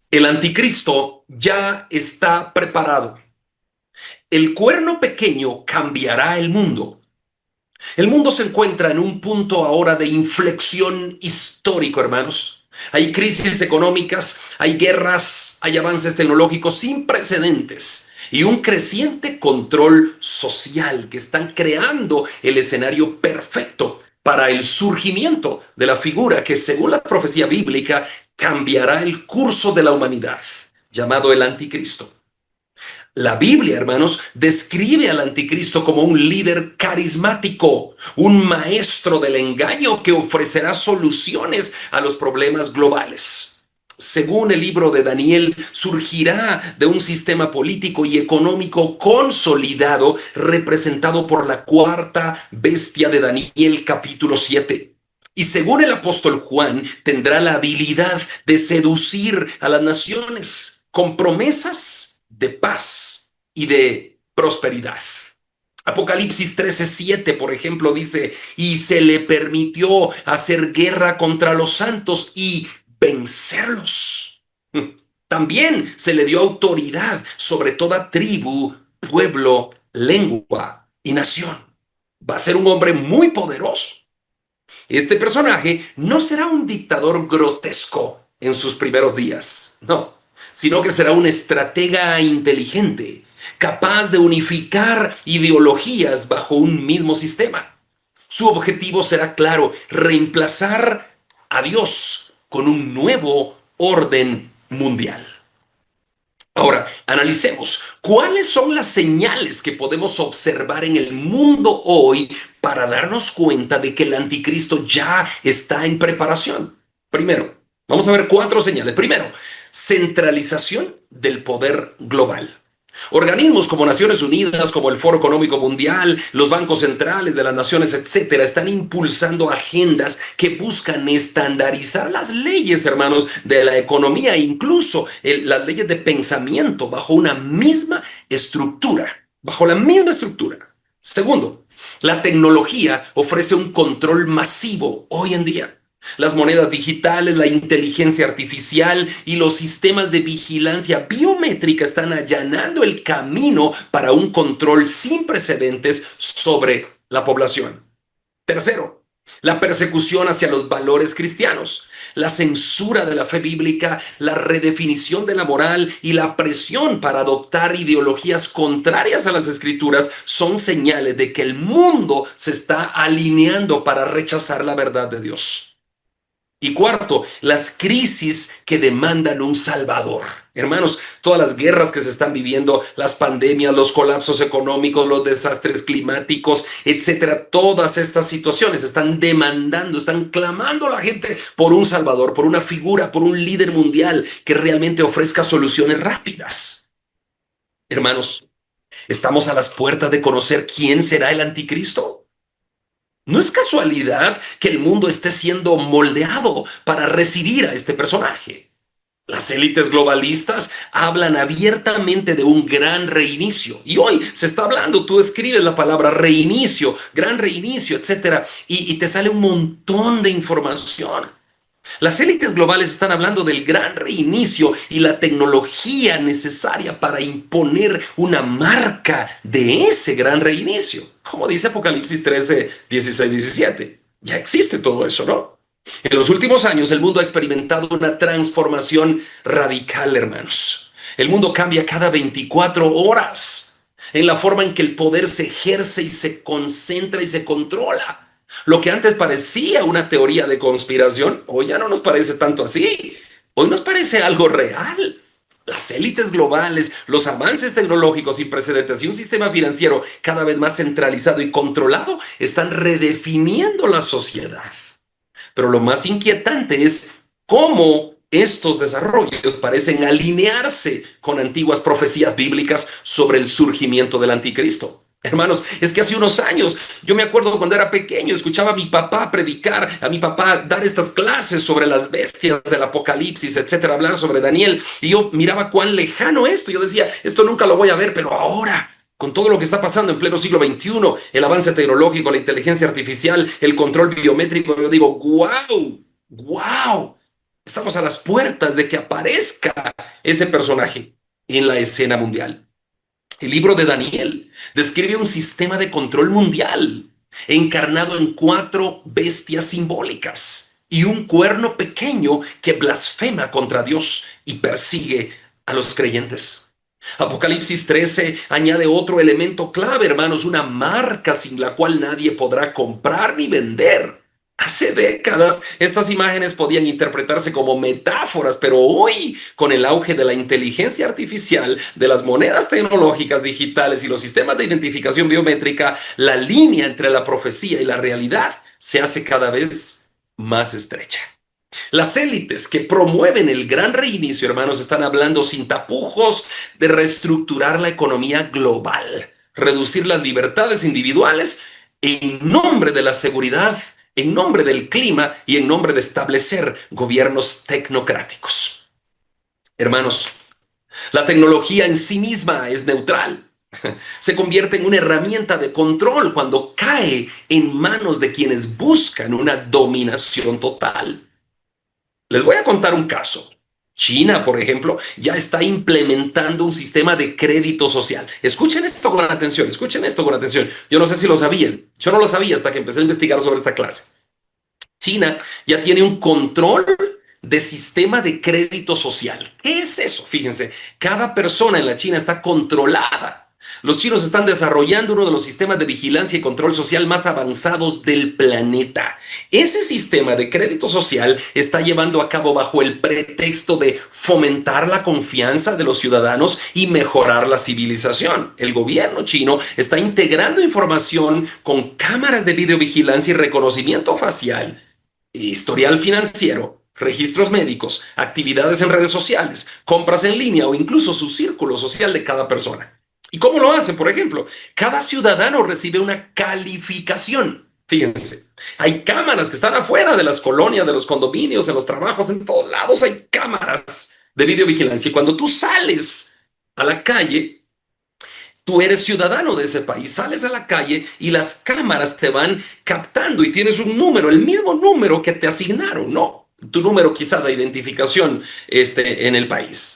El anticristo ya está preparado. El cuerno pequeño cambiará el mundo. El mundo se encuentra en un punto ahora de inflexión histórico, hermanos. Hay crisis económicas, hay guerras, hay avances tecnológicos sin precedentes y un creciente control social que están creando el escenario perfecto para el surgimiento de la figura que, según la profecía bíblica, cambiará el curso de la humanidad, llamado el anticristo. La Biblia, hermanos, describe al anticristo como un líder carismático, un maestro del engaño que ofrecerá soluciones a los problemas globales. Según el libro de Daniel, surgirá de un sistema político y económico consolidado representado por la cuarta bestia de Daniel capítulo 7. Y según el apóstol Juan, tendrá la habilidad de seducir a las naciones con promesas de paz y de prosperidad. Apocalipsis 13:7, por ejemplo, dice, y se le permitió hacer guerra contra los santos y vencerlos. También se le dio autoridad sobre toda tribu, pueblo, lengua y nación. Va a ser un hombre muy poderoso. Este personaje no será un dictador grotesco en sus primeros días, no, sino que será un estratega inteligente, capaz de unificar ideologías bajo un mismo sistema. Su objetivo será claro, reemplazar a Dios con un nuevo orden mundial. Ahora, analicemos cuáles son las señales que podemos observar en el mundo hoy para darnos cuenta de que el anticristo ya está en preparación. Primero, vamos a ver cuatro señales. Primero, centralización del poder global. Organismos como Naciones Unidas, como el Foro Económico Mundial, los bancos centrales de las naciones, etcétera, están impulsando agendas que buscan estandarizar las leyes, hermanos, de la economía e incluso las leyes de pensamiento bajo una misma estructura, bajo la misma estructura. Segundo, la tecnología ofrece un control masivo hoy en día. Las monedas digitales, la inteligencia artificial y los sistemas de vigilancia biométrica están allanando el camino para un control sin precedentes sobre la población. Tercero, la persecución hacia los valores cristianos, la censura de la fe bíblica, la redefinición de la moral y la presión para adoptar ideologías contrarias a las escrituras son señales de que el mundo se está alineando para rechazar la verdad de Dios. Y cuarto, las crisis que demandan un salvador. Hermanos, todas las guerras que se están viviendo, las pandemias, los colapsos económicos, los desastres climáticos, etcétera, todas estas situaciones están demandando, están clamando a la gente por un salvador, por una figura, por un líder mundial que realmente ofrezca soluciones rápidas. Hermanos, estamos a las puertas de conocer quién será el anticristo. No es casualidad que el mundo esté siendo moldeado para recibir a este personaje. Las élites globalistas hablan abiertamente de un gran reinicio. Y hoy se está hablando, tú escribes la palabra reinicio, gran reinicio, etcétera, y te sale un montón de información. Las élites globales están hablando del gran reinicio y la tecnología necesaria para imponer una marca de ese gran reinicio. Como dice Apocalipsis 13, 16, 17. Ya existe todo eso, ¿no? En los últimos años el mundo ha experimentado una transformación radical, hermanos. El mundo cambia cada 24 horas en la forma en que el poder se ejerce y se concentra y se controla. Lo que antes parecía una teoría de conspiración, hoy ya no nos parece tanto así. Hoy nos parece algo real. Las élites globales, los avances tecnológicos sin precedentes y un sistema financiero cada vez más centralizado y controlado están redefiniendo la sociedad. Pero lo más inquietante es cómo estos desarrollos parecen alinearse con antiguas profecías bíblicas sobre el surgimiento del anticristo. Hermanos, es que hace unos años, yo me acuerdo cuando era pequeño, escuchaba a mi papá predicar, a mi papá dar estas clases sobre las bestias del Apocalipsis, etcétera, hablar sobre Daniel, y yo miraba cuán lejano esto, yo decía, esto nunca lo voy a ver, pero ahora, con todo lo que está pasando en pleno siglo XXI, el avance tecnológico, la inteligencia artificial, el control biométrico, yo digo, wow, wow. Estamos a las puertas de que aparezca ese personaje en la escena mundial. El libro de Daniel describe un sistema de control mundial encarnado en 4 bestias simbólicas y un cuerno pequeño que blasfema contra Dios y persigue a los creyentes. Apocalipsis 13 añade otro elemento clave, hermanos, una marca sin la cual nadie podrá comprar ni vender. Hace décadas estas imágenes podían interpretarse como metáforas, pero hoy, con el auge de la inteligencia artificial, de las monedas tecnológicas digitales y los sistemas de identificación biométrica, la línea entre la profecía y la realidad se hace cada vez más estrecha. Las élites que promueven el gran reinicio, hermanos, están hablando sin tapujos de reestructurar la economía global, reducir las libertades individuales en nombre de la seguridad, en nombre del clima y en nombre de establecer gobiernos tecnocráticos. Hermanos, la tecnología en sí misma es neutral. Se convierte en una herramienta de control cuando cae en manos de quienes buscan una dominación total. Les voy a contar un caso. China, por ejemplo, ya está implementando un sistema de crédito social. Escuchen esto con atención, escuchen esto con atención. Yo no sé si lo sabían. Yo no lo sabía hasta que empecé a investigar sobre esta clase. China ya tiene un control de sistema de crédito social. ¿Qué es eso? Fíjense, cada persona en la China está controlada. Los chinos están desarrollando uno de los sistemas de vigilancia y control social más avanzados del planeta. Ese sistema de crédito social está llevando a cabo bajo el pretexto de fomentar la confianza de los ciudadanos y mejorar la civilización. El gobierno chino está integrando información con cámaras de videovigilancia y reconocimiento facial, historial financiero, registros médicos, actividades en redes sociales, compras en línea o incluso su círculo social de cada persona. ¿Y cómo lo hacen? Por ejemplo, cada ciudadano recibe una calificación. Fíjense, hay cámaras que están afuera de las colonias, de los condominios, en los trabajos, en todos lados hay cámaras de videovigilancia. Y cuando tú sales a la calle, tú eres ciudadano de ese país, sales a la calle y las cámaras te van captando y tienes un número, el mismo número que te asignaron, ¿no? Tu número quizá de identificación en el país.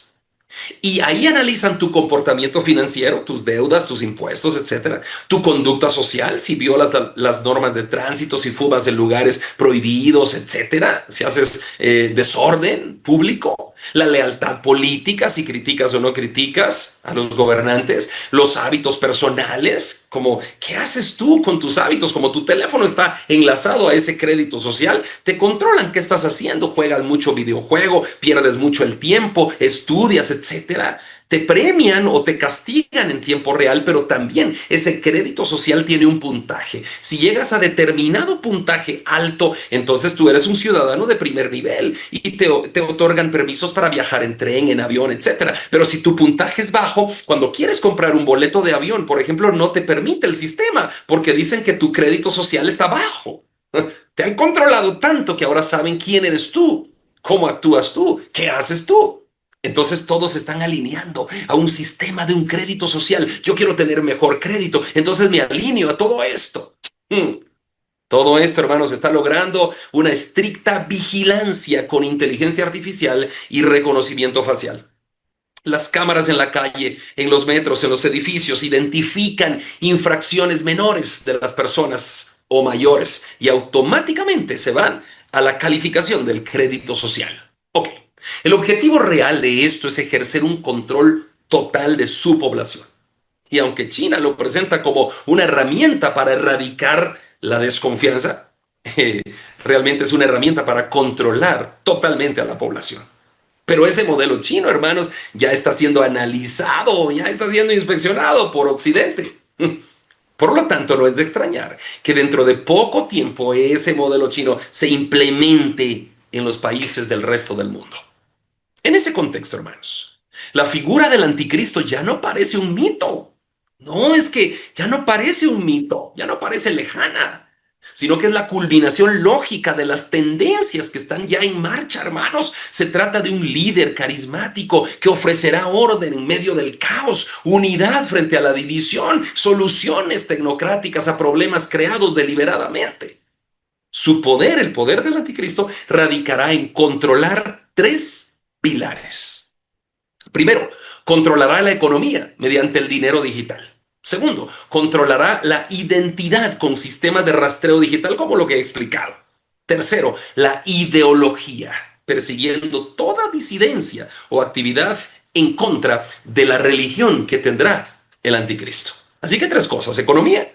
Y ahí analizan tu comportamiento financiero, tus deudas, tus impuestos, etcétera, tu conducta social, si violas las normas de tránsito, si fumas en lugares prohibidos, etcétera, si haces desorden público, la lealtad política, si criticas o no criticas a los gobernantes, los hábitos personales, como qué haces tú con tus hábitos, como tu teléfono está enlazado a ese crédito social, te controlan qué estás haciendo, juegas mucho videojuego, pierdes mucho el tiempo, estudias, etcétera. Te premian o te castigan en tiempo real, pero también ese crédito social tiene un puntaje. Si llegas a determinado puntaje alto, entonces tú eres un ciudadano de primer nivel y te otorgan permisos para viajar en tren, en avión, etcétera. Pero si tu puntaje es bajo, cuando quieres comprar un boleto de avión, por ejemplo, no te permite el sistema porque dicen que tu crédito social está bajo. Te han controlado tanto que ahora saben quién eres tú, cómo actúas tú, qué haces tú. Entonces todos se están alineando a un sistema de un crédito social. Yo quiero tener mejor crédito, entonces me alineo a todo esto. Todo esto, hermanos, está logrando una estricta vigilancia con inteligencia artificial y reconocimiento facial. Las cámaras en la calle, en los metros, en los edificios, identifican infracciones menores de las personas o mayores y automáticamente se van a la calificación del crédito social. Ok. El objetivo real de esto es ejercer un control total de su población. Y aunque China lo presenta como una herramienta para erradicar la desconfianza, realmente es una herramienta para controlar totalmente a la población. Pero ese modelo chino, hermanos, ya está siendo analizado, ya está siendo inspeccionado por Occidente. Por lo tanto, no es de extrañar que dentro de poco tiempo ese modelo chino se implemente en los países del resto del mundo. En ese contexto, hermanos, la figura del anticristo ya no parece un mito. No, es que ya no parece un mito, ya no parece lejana, sino que es la culminación lógica de las tendencias que están ya en marcha, hermanos. Se trata de un líder carismático que ofrecerá orden en medio del caos, unidad frente a la división, soluciones tecnocráticas a problemas creados deliberadamente. Su poder, el poder del anticristo, radicará en controlar tres pilares. Primero, controlará la economía mediante el dinero digital. Segundo, controlará la identidad con sistemas de rastreo digital como lo que he explicado. Tercero, la ideología, persiguiendo toda disidencia o actividad en contra de la religión que tendrá el anticristo. Así que tres cosas: economía,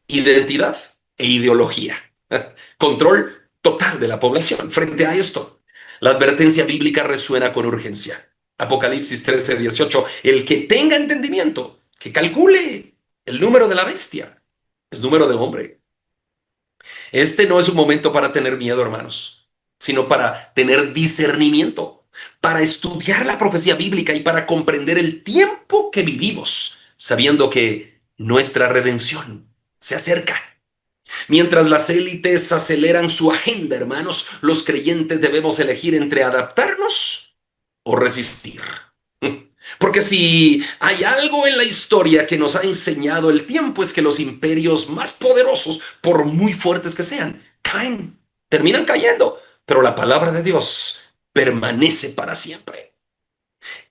identidad e ideología. Control total de la población. Frente a esto, la advertencia bíblica resuena con urgencia. Apocalipsis 13:18. El que tenga entendimiento, que calcule el número de la bestia. Es número de hombre. Este no es un momento para tener miedo, hermanos, sino para tener discernimiento, para estudiar la profecía bíblica y para comprender el tiempo que vivimos, sabiendo que nuestra redención se acerca. Mientras las élites aceleran su agenda, hermanos, los creyentes debemos elegir entre adaptarnos o resistir. Porque si hay algo en la historia que nos ha enseñado el tiempo, es que los imperios más poderosos, por muy fuertes que sean, caen, terminan cayendo, pero la palabra de Dios permanece para siempre.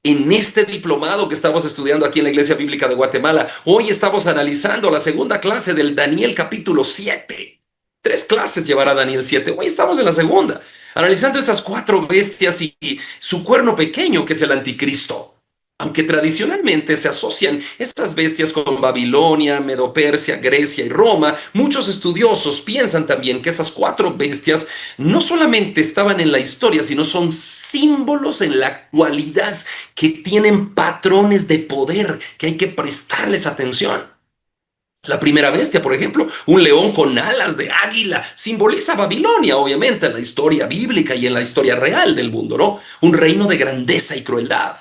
En este diplomado que estamos estudiando aquí en la Iglesia Bíblica de Guatemala, hoy estamos analizando la segunda clase del Daniel capítulo 7. 3 clases llevará Daniel 7. Hoy estamos en la segunda, analizando estas 4 bestias y su cuerno pequeño, que es el anticristo. Aunque tradicionalmente se asocian estas bestias con Babilonia, Medo-Persia, Grecia y Roma, muchos estudiosos piensan también que esas 4 bestias no solamente estaban en la historia, sino son símbolos en la actualidad que tienen patrones de poder que hay que prestarles atención. La primera bestia, por ejemplo, un león con alas de águila, simboliza Babilonia, obviamente, en la historia bíblica y en la historia real del mundo, ¿no? Un reino de grandeza y crueldad.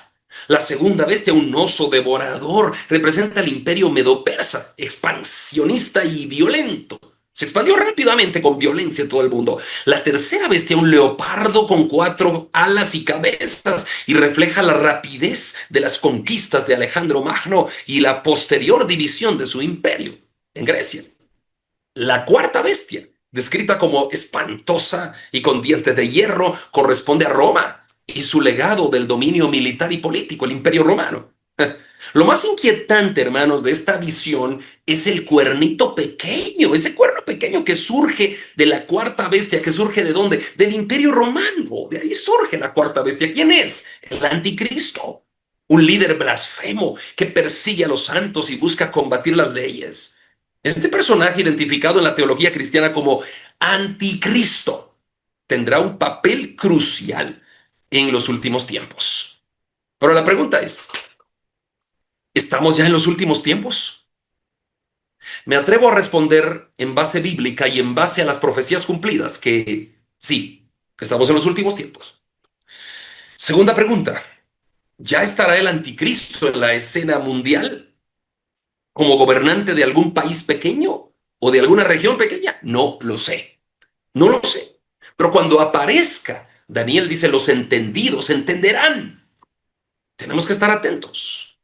La segunda bestia, un oso devorador, representa el imperio medo-persa, expansionista y violento. Se expandió rápidamente con violencia en todo el mundo. La tercera bestia, un leopardo con 4 alas y cabezas, y refleja la rapidez de las conquistas de Alejandro Magno y la posterior división de su imperio en Grecia. La cuarta bestia, descrita como espantosa y con dientes de hierro, corresponde a Roma y su legado del dominio militar y político, el Imperio Romano. Lo más inquietante, hermanos, de esta visión es el cuernito pequeño, ese cuerno pequeño que surge de la cuarta bestia. ¿Que surge de dónde? Del Imperio Romano. De ahí surge la cuarta bestia. ¿Quién es? El anticristo, un líder blasfemo que persigue a los santos y busca combatir las leyes. Este personaje, identificado en la teología cristiana como anticristo, tendrá un papel crucial en los últimos tiempos. Ahora la pregunta es: ¿estamos ya en los últimos tiempos? Me atrevo a responder en base bíblica y en base a las profecías cumplidas que sí, estamos en los últimos tiempos. Segunda pregunta: ¿ya estará el anticristo en la escena mundial como gobernante de algún país pequeño o de alguna región pequeña? No lo sé, no lo sé. Pero cuando aparezca, Daniel dice, los entendidos entenderán. Tenemos que estar atentos.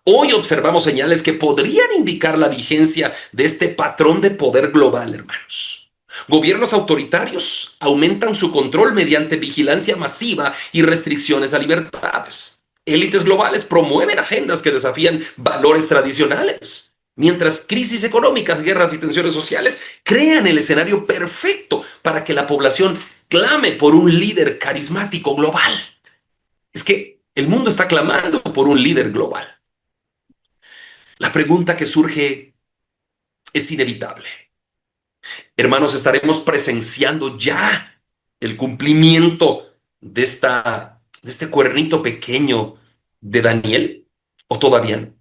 Hoy observamos señales que podrían indicar la vigencia de este patrón de poder global, hermanos. Gobiernos autoritarios aumentan su control mediante vigilancia masiva y restricciones a libertades. Élites globales promueven agendas que desafían valores tradicionales, mientras crisis económicas, guerras y tensiones sociales crean el escenario perfecto para que la población clame por un líder carismático global. Es que el mundo está clamando por un líder global. La pregunta que surge es inevitable. Hermanos, ¿estaremos presenciando ya el cumplimiento de este cuernito pequeño de Daniel? ¿O todavía no?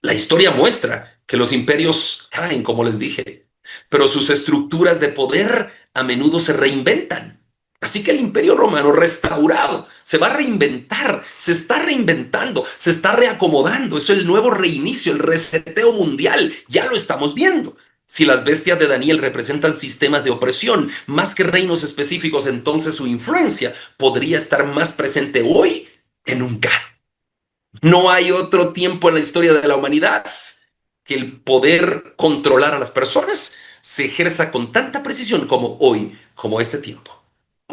La historia muestra que los imperios caen, como les dije, pero sus estructuras de poder a menudo se reinventan. Así que el Imperio Romano restaurado se va a reinventar, se está reinventando, se está reacomodando. Es el nuevo reinicio, el reseteo mundial. Ya lo estamos viendo. Si las bestias de Daniel representan sistemas de opresión más que reinos específicos, entonces su influencia podría estar más presente hoy que nunca. No hay otro tiempo en la historia de la humanidad que el poder controlar a las personas se ejerza con tanta precisión como hoy, como este tiempo.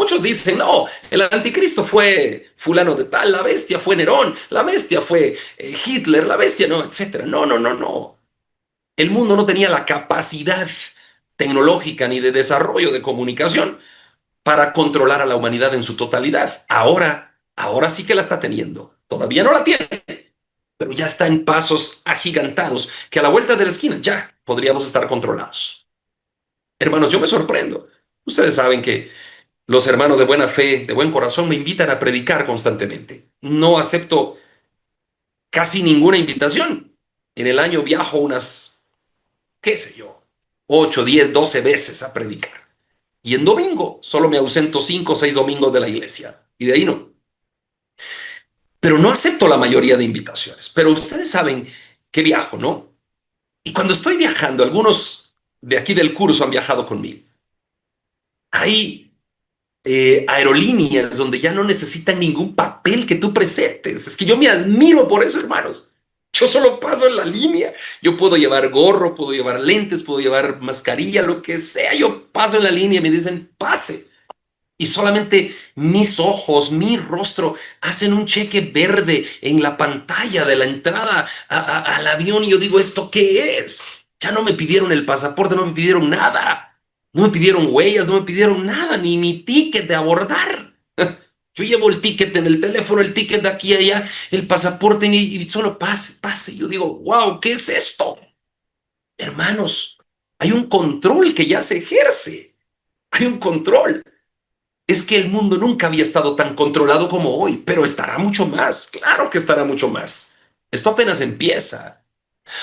Muchos dicen, no, el anticristo fue fulano de tal, la bestia fue Nerón, la bestia fue Hitler, la bestia no, etcétera. No, no, no, no. El mundo no tenía la capacidad tecnológica ni de desarrollo de comunicación para controlar a la humanidad en su totalidad. Ahora sí que la está teniendo. Todavía no la tiene, pero ya está en pasos agigantados que a la vuelta de la esquina ya podríamos estar controlados. Hermanos, yo me sorprendo. Ustedes saben que los hermanos de buena fe, de buen corazón, me invitan a predicar constantemente. No acepto casi ninguna invitación. En el año viajo unas, qué sé yo, 8, 10, 12 veces a predicar. Y en domingo solo me ausento 5 o 6 domingos de la iglesia. Y de ahí no. Pero no acepto la mayoría de invitaciones. Pero ustedes saben que viajo, ¿no? Y cuando estoy viajando, algunos de aquí del curso han viajado conmigo. Hay aerolíneas donde ya no necesitan ningún papel que tú presentes. Es que yo me admiro por eso, hermanos. Yo solo paso en la línea. Yo puedo llevar gorro, puedo llevar lentes, puedo llevar mascarilla, lo que sea. Yo paso en la línea y me dicen, pase. Y solamente mis ojos, mi rostro, hacen un cheque verde en la pantalla de la entrada al avión. Y yo digo, ¿esto qué es? Ya no me pidieron el pasaporte, no me pidieron nada. No me pidieron huellas, no me pidieron nada, ni mi ticket de abordar. Yo llevo el ticket en el teléfono, el ticket de aquí a allá, el pasaporte y solo pase, pase. Yo digo, wow, ¿qué es esto? Hermanos, hay un control que ya se ejerce. Hay un control. Es que el mundo nunca había estado tan controlado como hoy, pero estará mucho más. Claro que estará mucho más. Esto apenas empieza.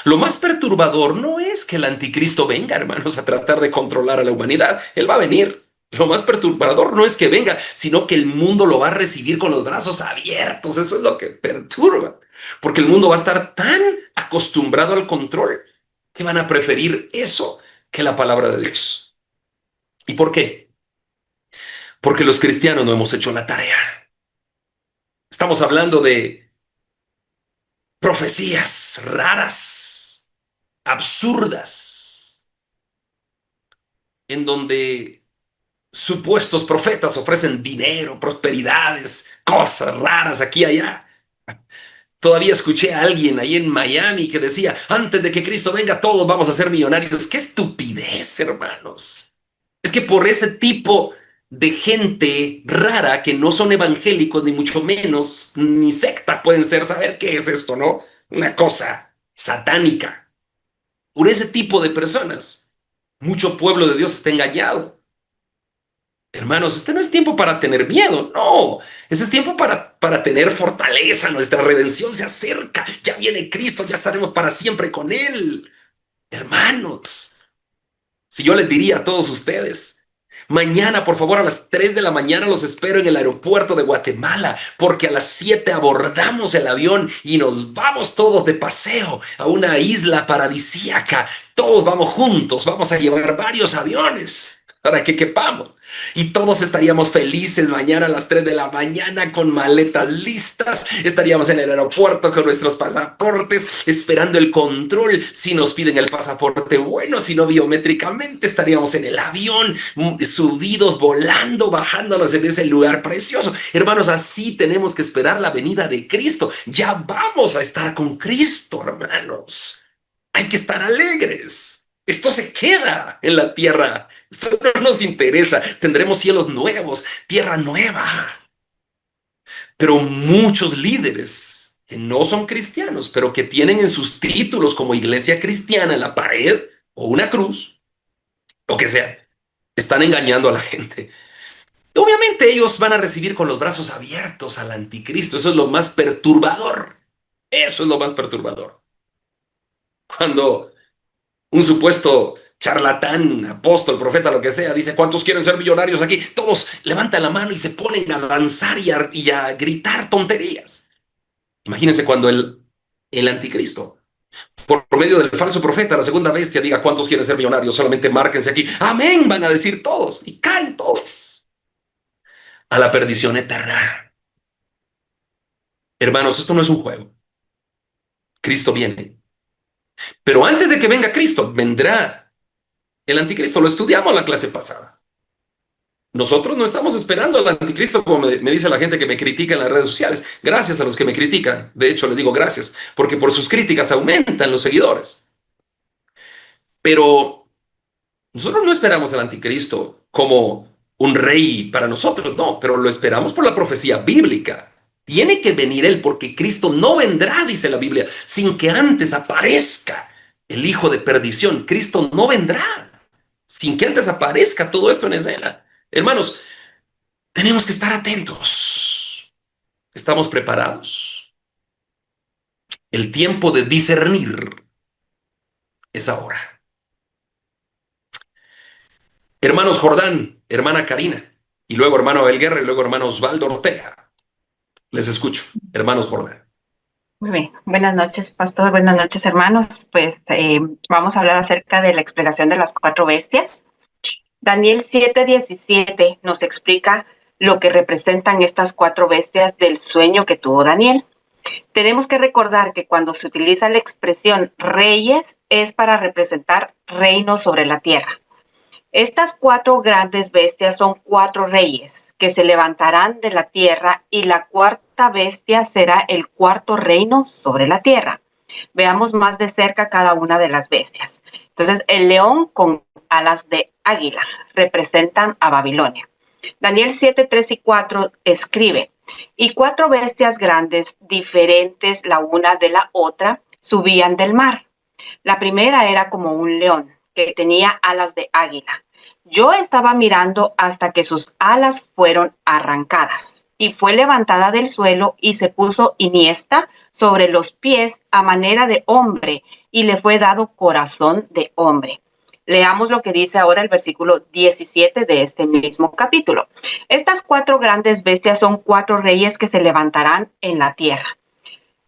Lo más perturbador no es que el anticristo venga, hermanos, a tratar de controlar a la humanidad. Él va a venir. Lo más perturbador no es que venga, sino que el mundo lo va a recibir con los brazos abiertos. Eso es lo que perturba. Porque el mundo va a estar tan acostumbrado al control que van a preferir eso que la palabra de Dios. ¿Y por qué? Porque los cristianos no hemos hecho la tarea. Estamos hablando de profecías raras, absurdas, en donde supuestos profetas ofrecen dinero, prosperidades, cosas raras aquí y allá. Todavía escuché a alguien ahí en Miami que decía, antes de que Cristo venga, todos vamos a ser millonarios. ¡Qué estupidez, hermanos! Es que por ese tipo de gente rara que no son evangélicos, ni mucho menos, ni secta pueden ser, saber qué es esto, ¿no? Una cosa satánica. Por ese tipo de personas, mucho pueblo de Dios está engañado. Hermanos, este no es tiempo para tener miedo, no. Ese es tiempo para tener fortaleza. Nuestra redención se acerca. Ya viene Cristo, ya estaremos para siempre con Él. Hermanos, si yo les diría a todos ustedes, mañana, por favor, a las 3 de la mañana los espero en el aeropuerto de Guatemala, porque a las 7 abordamos el avión y nos vamos todos de paseo a una isla paradisíaca. Todos vamos juntos, vamos a llevar varios aviones para que quepamos. Y todos estaríamos felices mañana a las 3 de la mañana con maletas listas. Estaríamos en el aeropuerto con nuestros pasaportes, esperando el control. Si nos piden el pasaporte, bueno, si no biométricamente, estaríamos en el avión, subidos, volando, bajándonos en ese lugar precioso. Hermanos, así tenemos que esperar la venida de Cristo. Ya vamos a estar con Cristo, hermanos. Hay que estar alegres. Esto se queda en la tierra. Esto no nos interesa. Tendremos cielos nuevos, tierra nueva. Pero muchos líderes que no son cristianos, pero que tienen en sus títulos como iglesia cristiana en la pared o una cruz, lo que sea, están engañando a la gente. Obviamente ellos van a recibir con los brazos abiertos al anticristo. Eso es lo más perturbador. Eso es lo más perturbador. Cuando un supuesto charlatán, apóstol, profeta, lo que sea, dice, ¿cuántos quieren ser millonarios aquí? Todos levantan la mano y se ponen a danzar y a gritar tonterías. Imagínense cuando el anticristo, por medio del falso profeta, la segunda bestia, diga, ¿cuántos quieren ser millonarios? Solamente márquense aquí. Amén, van a decir todos y caen todos a la perdición eterna. Hermanos, esto no es un juego. Cristo viene. Pero antes de que venga Cristo, vendrá el anticristo. Lo estudiamos la clase pasada. Nosotros no estamos esperando al anticristo, como me dice la gente que me critica en las redes sociales. Gracias a los que me critican. De hecho, les digo gracias, porque por sus críticas aumentan los seguidores. Pero nosotros no esperamos al anticristo como un rey para nosotros, no, pero lo esperamos por la profecía bíblica. Tiene que venir él porque Cristo no vendrá, dice la Biblia, sin que antes aparezca el hijo de perdición. Cristo no vendrá sin que antes aparezca todo esto en escena. Hermanos, tenemos que estar atentos. ¿Estamos preparados? El tiempo de discernir es ahora. Hermanos Jordán, hermana Karina, y luego hermano Abel Guerra, y luego hermano Osvaldo Ortega. Les escucho, hermanos Jordán. Muy bien, buenas noches, pastor, buenas noches, hermanos. Pues vamos a hablar acerca de la explicación de las cuatro bestias. Daniel 7:17 nos explica lo que representan estas cuatro bestias del sueño que tuvo Daniel. Tenemos que recordar que cuando se utiliza la expresión reyes es para representar reinos sobre la tierra. Estas cuatro grandes bestias son cuatro reyes que se levantarán de la tierra y la cuarta bestia será el cuarto reino sobre la tierra. Veamos más de cerca cada una de las bestias. Entonces, el león con alas de águila representan a Babilonia. Daniel 7:3 y 4 escribe, y cuatro bestias grandes, diferentes la una de la otra, subían del mar. La primera era como un león, que tenía alas de águila. Yo estaba mirando hasta que sus alas fueron arrancadas y fue levantada del suelo y se puso iniesta sobre los pies a manera de hombre y le fue dado corazón de hombre. Leamos lo que dice ahora el versículo 17 de este mismo capítulo. Estas cuatro grandes bestias son cuatro reyes que se levantarán en la tierra.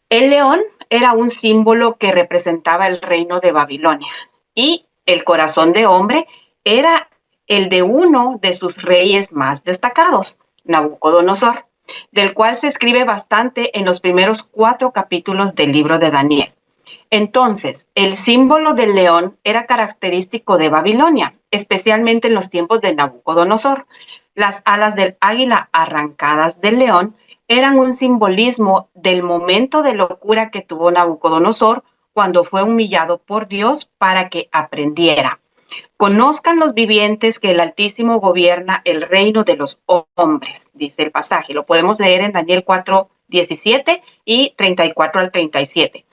El león era un símbolo que representaba el reino de Babilonia y el corazón de hombre era el de uno de sus reyes más destacados, Nabucodonosor, del cual se escribe bastante en los primeros 4 capítulos del libro de Daniel. Entonces, el símbolo del león era característico de Babilonia, especialmente en los tiempos de Nabucodonosor. Las alas del águila arrancadas del león eran un simbolismo del momento de locura que tuvo Nabucodonosor cuando fue humillado por Dios para que aprendiera. Conozcan los vivientes que el Altísimo gobierna el reino de los hombres, dice el pasaje. Lo podemos leer en Daniel 4:17 y 34 al 37.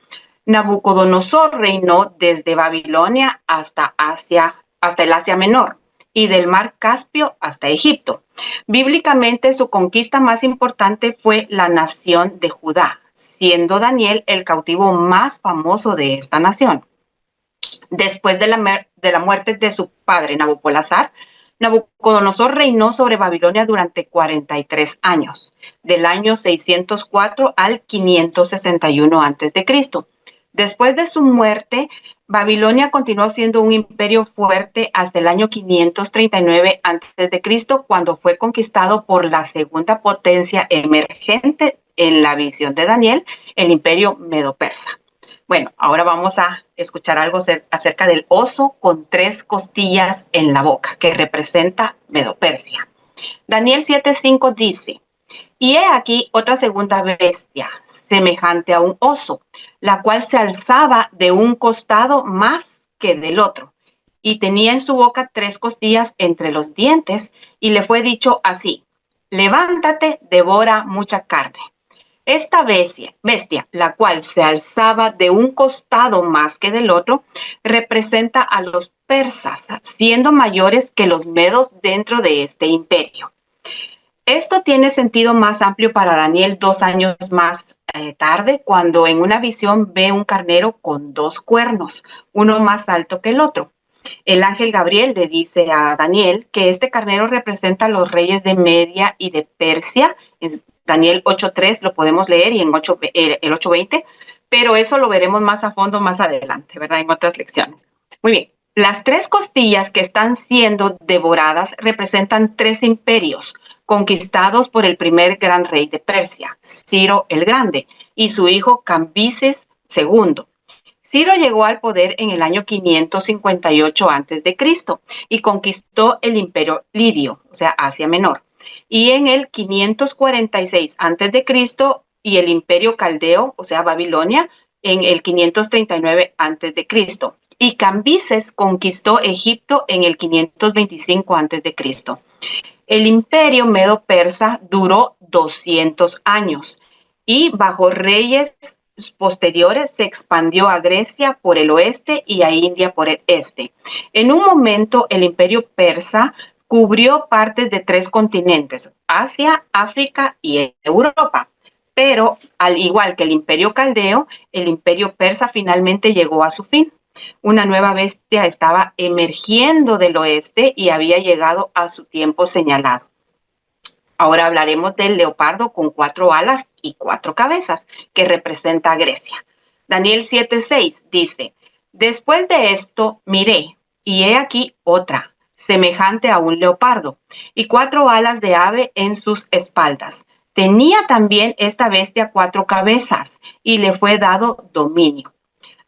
Nabucodonosor reinó desde Babilonia hasta el Asia Menor y del mar Caspio hasta Egipto. Bíblicamente, su conquista más importante fue la nación de Judá, siendo Daniel el cautivo más famoso de esta nación. Después de la muerte de su padre Nabopolassar, Nabucodonosor reinó sobre Babilonia durante 43 años, del año 604 al 561 a.C. Después de su muerte, Babilonia continuó siendo un imperio fuerte hasta el año 539 a.C., cuando fue conquistado por la segunda potencia emergente en la visión de Daniel, el imperio medo-persa. Bueno, ahora vamos a escuchar algo acerca del oso con 3 costillas en la boca, que representa Medo-Persia. Daniel 7:5 dice, y he aquí otra segunda bestia, semejante a un oso, la cual se alzaba de un costado más que del otro, y tenía en su boca 3 costillas entre los dientes, y le fue dicho así, levántate, devora mucha carne. Esta bestia, la cual se alzaba de un costado más que del otro, representa a los persas, siendo mayores que los medos dentro de este imperio. Esto tiene sentido más amplio para Daniel 2 años más tarde, cuando en una visión ve un carnero con 2 cuernos, uno más alto que el otro. El ángel Gabriel le dice a Daniel que este carnero representa a los reyes de Media y de Persia. En Daniel 8:3 lo podemos leer y en el 8:20, pero eso lo veremos más a fondo más adelante, ¿verdad? En otras lecciones. Muy bien. Las 3 costillas que están siendo devoradas representan 3 imperios conquistados por el primer gran rey de Persia, Ciro el Grande, y su hijo Cambises II. Ciro llegó al poder en el año 558 a.C. y conquistó el imperio lidio, o sea, Asia Menor. Y en el 546 a.C. y el imperio caldeo, o sea, Babilonia, en el 539 a.C. Y Cambises conquistó Egipto en el 525 a.C. El imperio medo-persa duró 200 años y bajo reyes posteriores se expandió a Grecia por el oeste y a India por el este. En un momento el imperio persa cubrió partes de 3 continentes, Asia, África y Europa. Pero al igual que el imperio caldeo, el imperio persa finalmente llegó a su fin. Una nueva bestia estaba emergiendo del oeste y había llegado a su tiempo señalado. Ahora hablaremos del leopardo con 4 alas y 4 cabezas, que representa a Grecia. Daniel 7:6 dice, después de esto miré, y he aquí otra, semejante a un leopardo, y 4 alas de ave en sus espaldas. Tenía también esta bestia 4 cabezas, y le fue dado dominio.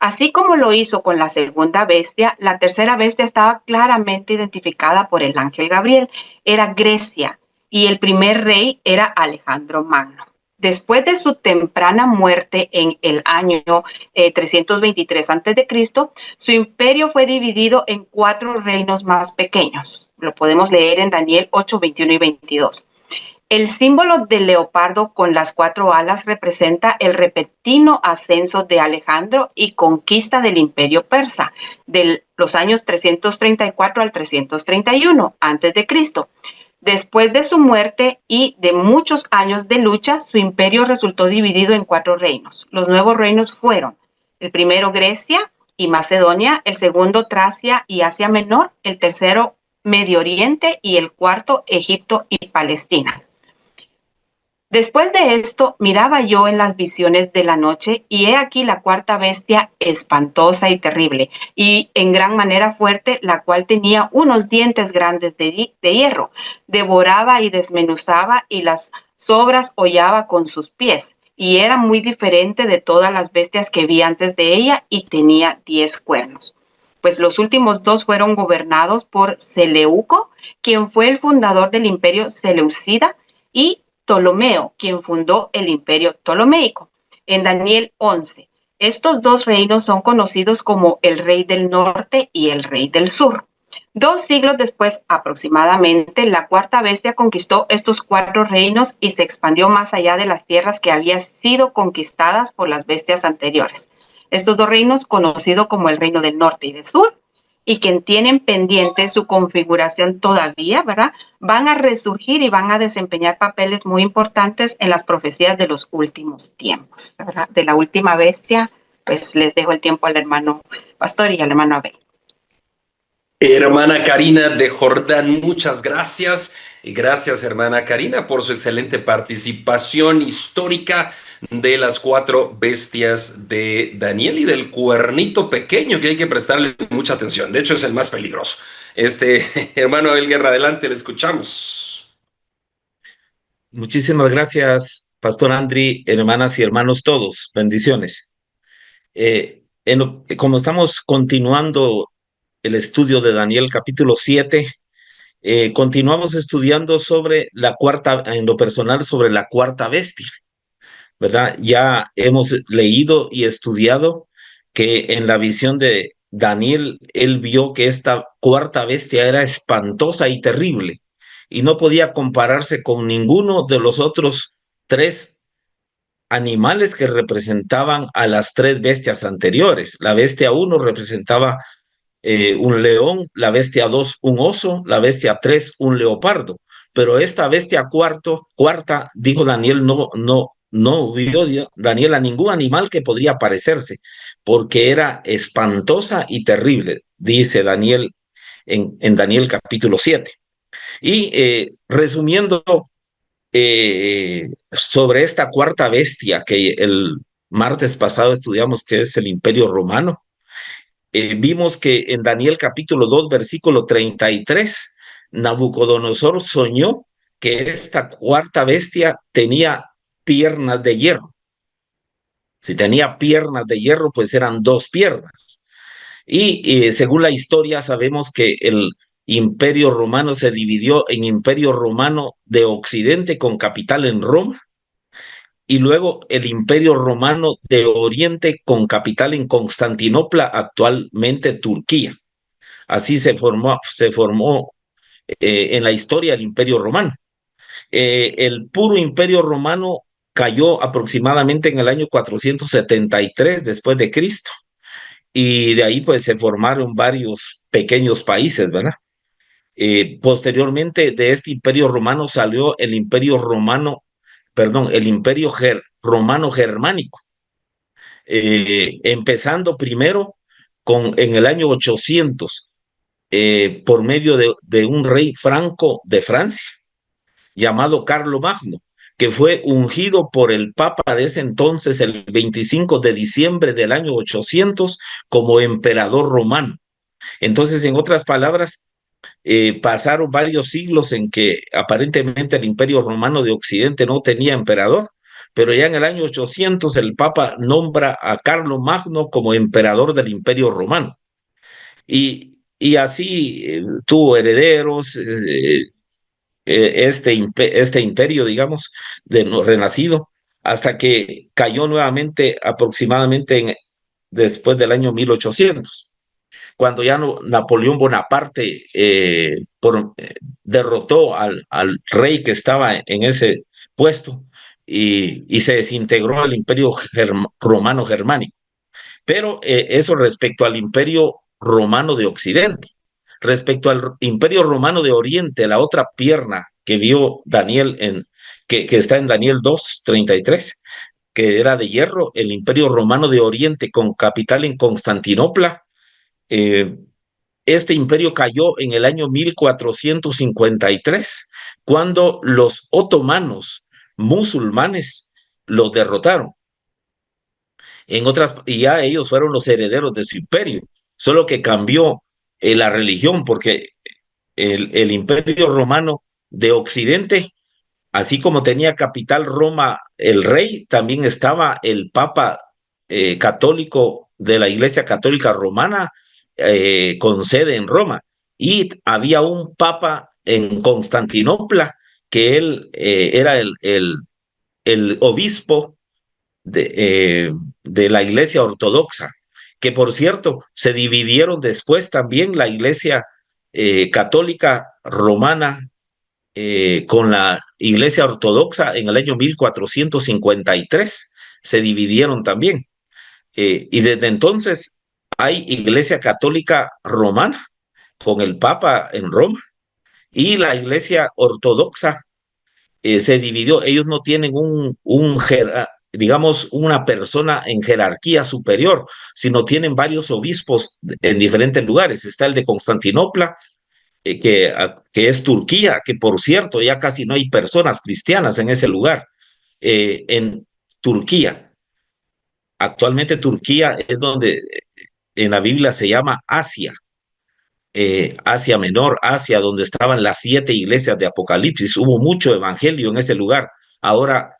Así como lo hizo con la segunda bestia, la tercera bestia estaba claramente identificada por el ángel Gabriel. Era Grecia y el primer rey era Alejandro Magno. Después de su temprana muerte en el año 323 a.C., su imperio fue dividido en 4 reinos más pequeños. Lo podemos leer en Daniel 8, 21 y 22. El símbolo del leopardo con las 4 alas representa el repentino ascenso de Alejandro y conquista del imperio persa de los años 334 al 331 a.C. Después de su muerte y de muchos años de lucha, su imperio resultó dividido en 4 reinos. Los nuevos reinos fueron el primero Grecia y Macedonia, el segundo Tracia y Asia Menor, el tercero Medio Oriente y el cuarto Egipto y Palestina. Después de esto, miraba yo en las visiones de la noche, y he aquí la 4ª bestia espantosa y terrible, y en gran manera fuerte, la cual tenía unos dientes grandes de hierro. Devoraba y desmenuzaba, y las sobras hollaba con sus pies, y era muy diferente de todas las bestias que vi antes de ella, y tenía 10 cuernos. Pues los últimos 2 fueron gobernados por Seleuco, quien fue el fundador del imperio seleucida, y Ptolomeo, quien fundó el imperio ptolomeico. En Daniel 11, estos 2 reinos son conocidos como el rey del norte y el rey del sur. 2 siglos después, aproximadamente, la 4ª bestia conquistó estos 4 reinos y se expandió más allá de las tierras que habían sido conquistadas por las bestias anteriores. Estos 2 reinos, conocidos como el reino del norte y del sur, y que tienen pendiente su configuración todavía, ¿verdad? Van a resurgir y van a desempeñar papeles muy importantes en las profecías de los últimos tiempos, ¿verdad? De la última bestia, pues les dejo el tiempo al hermano Pastor y al hermano Abel. Hermana Karina de Jordán, muchas gracias. Y gracias, hermana Karina, por su excelente participación histórica de las 4 bestias de Daniel y del cuernito pequeño, que hay que prestarle mucha atención. De hecho, es el más peligroso. Hermano Abel Guerra, adelante, le escuchamos. Muchísimas gracias, Pastor Andri, hermanas y hermanos todos. Bendiciones. Como estamos continuando el estudio de Daniel capítulo 7, continuamos estudiando sobre la 4ª, en lo personal, sobre la 4ª bestia, ¿verdad? Ya hemos leído y estudiado que en la visión de Daniel, él vio que esta 4ª bestia era espantosa y terrible y no podía compararse con ninguno de los otros 3 animales que representaban a las 3 bestias anteriores. La bestia 1 representaba un león, la bestia 2 un oso, la bestia 3 un leopardo. Pero esta bestia 4ª, dijo Daniel, no vio Daniel a ningún animal que podría parecerse, porque era espantosa y terrible, dice Daniel en Daniel capítulo 7. Y resumiendo sobre esta 4ª bestia que el martes pasado estudiamos, que es el Imperio Romano, vimos que en Daniel capítulo 2, versículo 33, Nabucodonosor soñó que esta 4ª bestia tenía piernas de hierro. Si tenía piernas de hierro, pues eran dos piernas. Y según la historia sabemos que el Imperio Romano se dividió en Imperio Romano de Occidente con capital en Roma y luego el Imperio Romano de Oriente con capital en Constantinopla, actualmente Turquía. Así se formó en la historia el Imperio Romano. El puro Imperio Romano cayó aproximadamente en el año 473 después de Cristo y de ahí pues se formaron varios pequeños países, ¿verdad? Posteriormente de este Imperio Romano salió el Imperio Romano, perdón, el Imperio Romano Germánico, empezando primero en el año 800 por medio de un rey franco de Francia llamado Carlomagno, que fue ungido por el Papa de ese entonces el 25 de diciembre del año 800 como emperador romano. Entonces, en otras palabras, pasaron varios siglos en que aparentemente el Imperio Romano de Occidente no tenía emperador, pero ya en el año 800 el Papa nombra a Carlomagno como emperador del Imperio Romano. Y así tuvo herederos, este imperio, digamos, renacido, hasta que cayó nuevamente aproximadamente después del año 1800 cuando ya Napoleón Bonaparte derrotó al rey que estaba en ese puesto y se desintegró el imperio romano germánico. Pero eso respecto al imperio romano de Occidente. Respecto al imperio romano de Oriente, la otra pierna que vio Daniel, que está en Daniel 2:33, que era de hierro, el imperio romano de Oriente con capital en Constantinopla. Este imperio cayó en el año 1453, cuando los otomanos musulmanes lo derrotaron. Y ya ellos fueron los herederos de su imperio, solo que cambió la religión, porque el imperio romano de Occidente, así como tenía capital Roma el rey, también estaba el papa católico de la Iglesia Católica Romana con sede en Roma. Y había un papa en Constantinopla que él era el obispo de la Iglesia Ortodoxa, que por cierto se dividieron después también la Iglesia Católica Romana con la Iglesia Ortodoxa en el año 1453, se dividieron también. Y desde entonces hay Iglesia Católica Romana con el Papa en Roma y la Iglesia Ortodoxa se dividió. Ellos no tienen digamos, una persona en jerarquía superior, sino tienen varios obispos en diferentes lugares. Está el de Constantinopla, que es Turquía, que por cierto ya casi no hay personas cristianas en ese lugar. En Turquía, actualmente Turquía es donde en la Biblia se llama Asia, Asia Menor, Asia, donde estaban las 7 iglesias de Apocalipsis. Hubo mucho evangelio en ese lugar. Ahora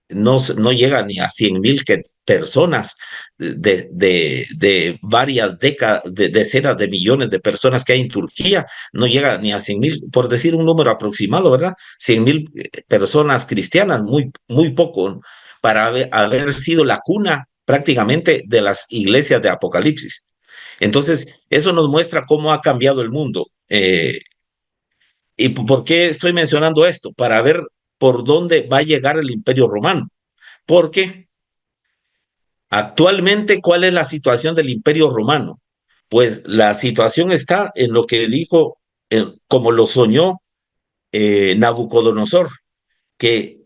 no llega ni a 100,000 personas de varias décadas, de decenas de millones de personas que hay en Turquía, no llega ni a 100,000, por decir un número aproximado, ¿verdad? 100,000 personas cristianas, muy, muy poco, para haber sido la cuna prácticamente de las iglesias de Apocalipsis. Entonces, eso nos muestra cómo ha cambiado el mundo. ¿Y por qué estoy mencionando esto? Para ver por dónde va a llegar el Imperio Romano. Porque actualmente, ¿cuál es la situación del Imperio Romano? Pues la situación está en lo que dijo, como lo soñó Nabucodonosor, que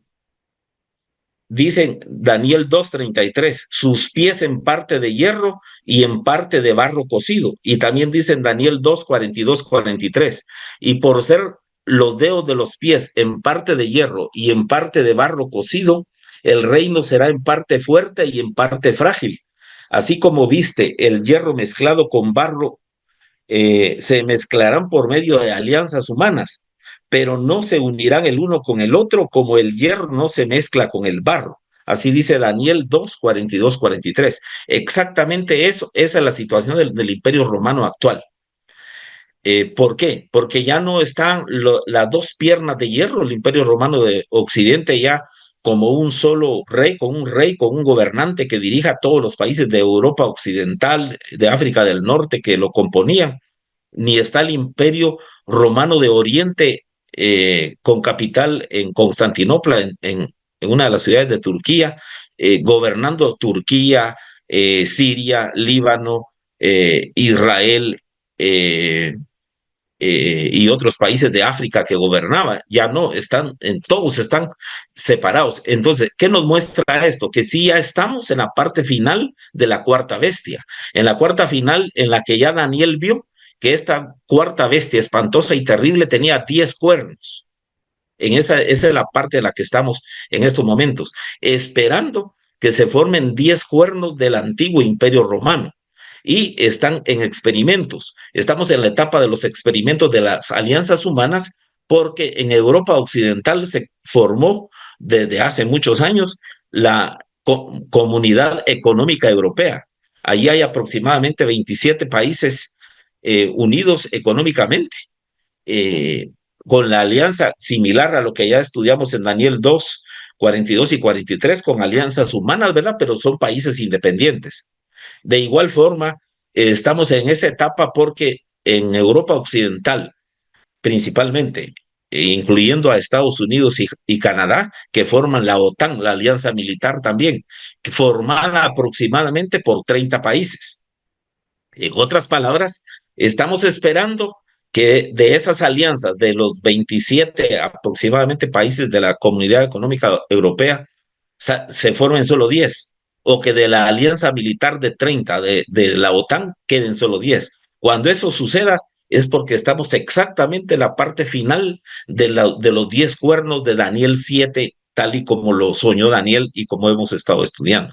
dicen Daniel 2:33, sus pies en parte de hierro y en parte de barro cocido. Y también dicen Daniel 2:42, 43, y por ser los dedos de los pies en parte de hierro y en parte de barro cocido, el reino será en parte fuerte y en parte frágil. Así como viste el hierro mezclado con barro, se mezclarán por medio de alianzas humanas, pero no se unirán el uno con el otro como el hierro no se mezcla con el barro. Así dice Daniel 2, 42, 43. Exactamente eso, esa es la situación del Imperio Romano actual. ¿Por qué? Porque ya no están las dos piernas de hierro, el Imperio Romano de Occidente ya como un solo rey, con un gobernante que dirija a todos los países de Europa Occidental, de África del Norte que lo componían, ni está el Imperio Romano de Oriente con capital en Constantinopla, en una de las ciudades de Turquía, gobernando Turquía, Siria, Líbano, Israel, eh, y otros países de África que gobernaba, ya no, todos están separados. Entonces, ¿qué nos muestra esto? Que sí ya estamos en la parte final de la cuarta bestia, en la cuarta final en la que ya Daniel vio que esta cuarta bestia espantosa y terrible tenía 10 cuernos. Esa es la parte en la que estamos en estos momentos, esperando que se formen 10 cuernos del antiguo imperio romano y están en experimentos. Estamos en la etapa de los experimentos de las alianzas humanas porque en Europa Occidental se formó desde hace muchos años la Comunidad Económica Europea. Allí hay aproximadamente 27 países unidos económicamente, eh, con la alianza similar a lo que ya estudiamos en Daniel 2, 42 y 43, con alianzas humanas, ¿verdad? Pero son países independientes. De igual forma, estamos en esa etapa porque en Europa Occidental, principalmente, incluyendo a Estados Unidos y Canadá, que forman la OTAN, la alianza militar también, formada aproximadamente por 30 países. En otras palabras, estamos esperando que de esas alianzas, de los 27 aproximadamente países de la Comunidad Económica Europea, se formen solo 10, o que de la alianza militar de 30 de la OTAN queden solo 10. Cuando eso suceda es porque estamos exactamente en la parte final de los 10 cuernos de Daniel 7, tal y como lo soñó Daniel y como hemos estado estudiando.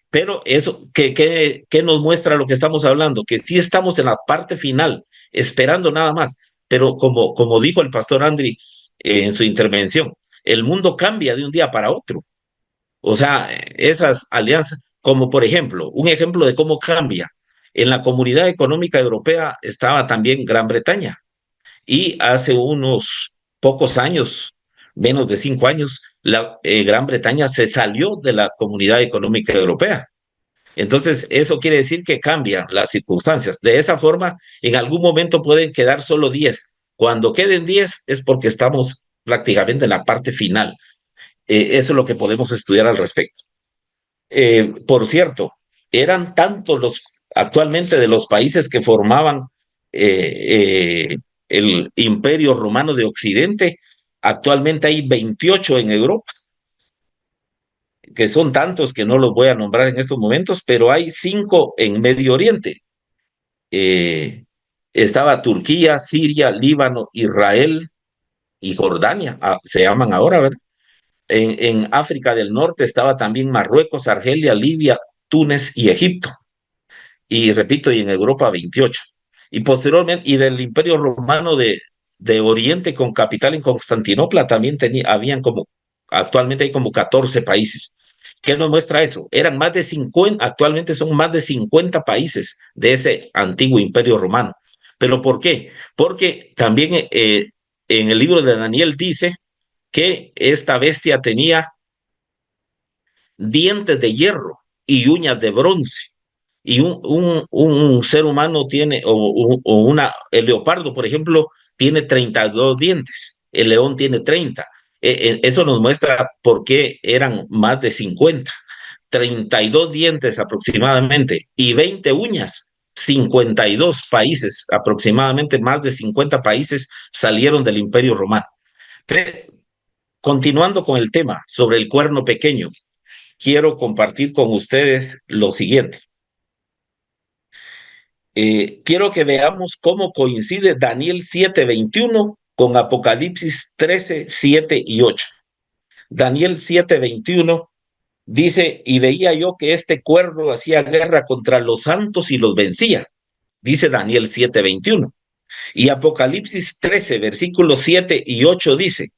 Pero eso, ¿qué nos muestra lo que estamos hablando? Que sí estamos en la parte final, esperando nada más. Pero como dijo el pastor Andri en su intervención, el mundo cambia de un día para otro. O sea, esas alianzas, como por ejemplo, un ejemplo de cómo cambia. En la Comunidad Económica Europea estaba también Gran Bretaña. Y hace unos pocos años, menos de 5 años, la Gran Bretaña se salió de la Comunidad Económica Europea. Entonces, eso quiere decir que cambian las circunstancias. De esa forma, en algún momento pueden quedar solo 10. Cuando queden 10 es porque estamos prácticamente en la parte final. Eso es lo que podemos estudiar al respecto. Por cierto, eran tantos actualmente de los países que formaban el Imperio Romano de Occidente. Actualmente hay 28 en Europa, que son tantos que no los voy a nombrar en estos momentos, pero hay 5 en Medio Oriente. Estaba Turquía, Siria, Líbano, Israel y Jordania, se llaman ahora, ¿verdad? En África del Norte estaba también Marruecos, Argelia, Libia, Túnez y Egipto. Y repito, y en Europa 28. Y posteriormente, y del Imperio Romano de Oriente con capital en Constantinopla también actualmente hay como 14 países. ¿Qué nos muestra eso? Eran más de 50, actualmente son más de 50 países de ese antiguo imperio romano. ¿Pero por qué? Porque también en el libro de Daniel dice que esta bestia tenía dientes de hierro y uñas de bronce. Y un ser humano tiene, el leopardo, por ejemplo, tiene 32 dientes, el león tiene 30. Eso nos muestra por qué eran más de 50. 32 dientes aproximadamente y 20 uñas. 52 países, aproximadamente más de 50 países salieron del Imperio Romano. Continuando con el tema sobre el cuerno pequeño, quiero compartir con ustedes lo siguiente. Quiero que veamos cómo coincide Daniel 7:21 con Apocalipsis 13, 7 y 8. Daniel 7:21 dice, y veía yo que este cuerno hacía guerra contra los santos y los vencía. Dice Daniel 7:21. Y Apocalipsis 13, versículos 7 y 8 dice,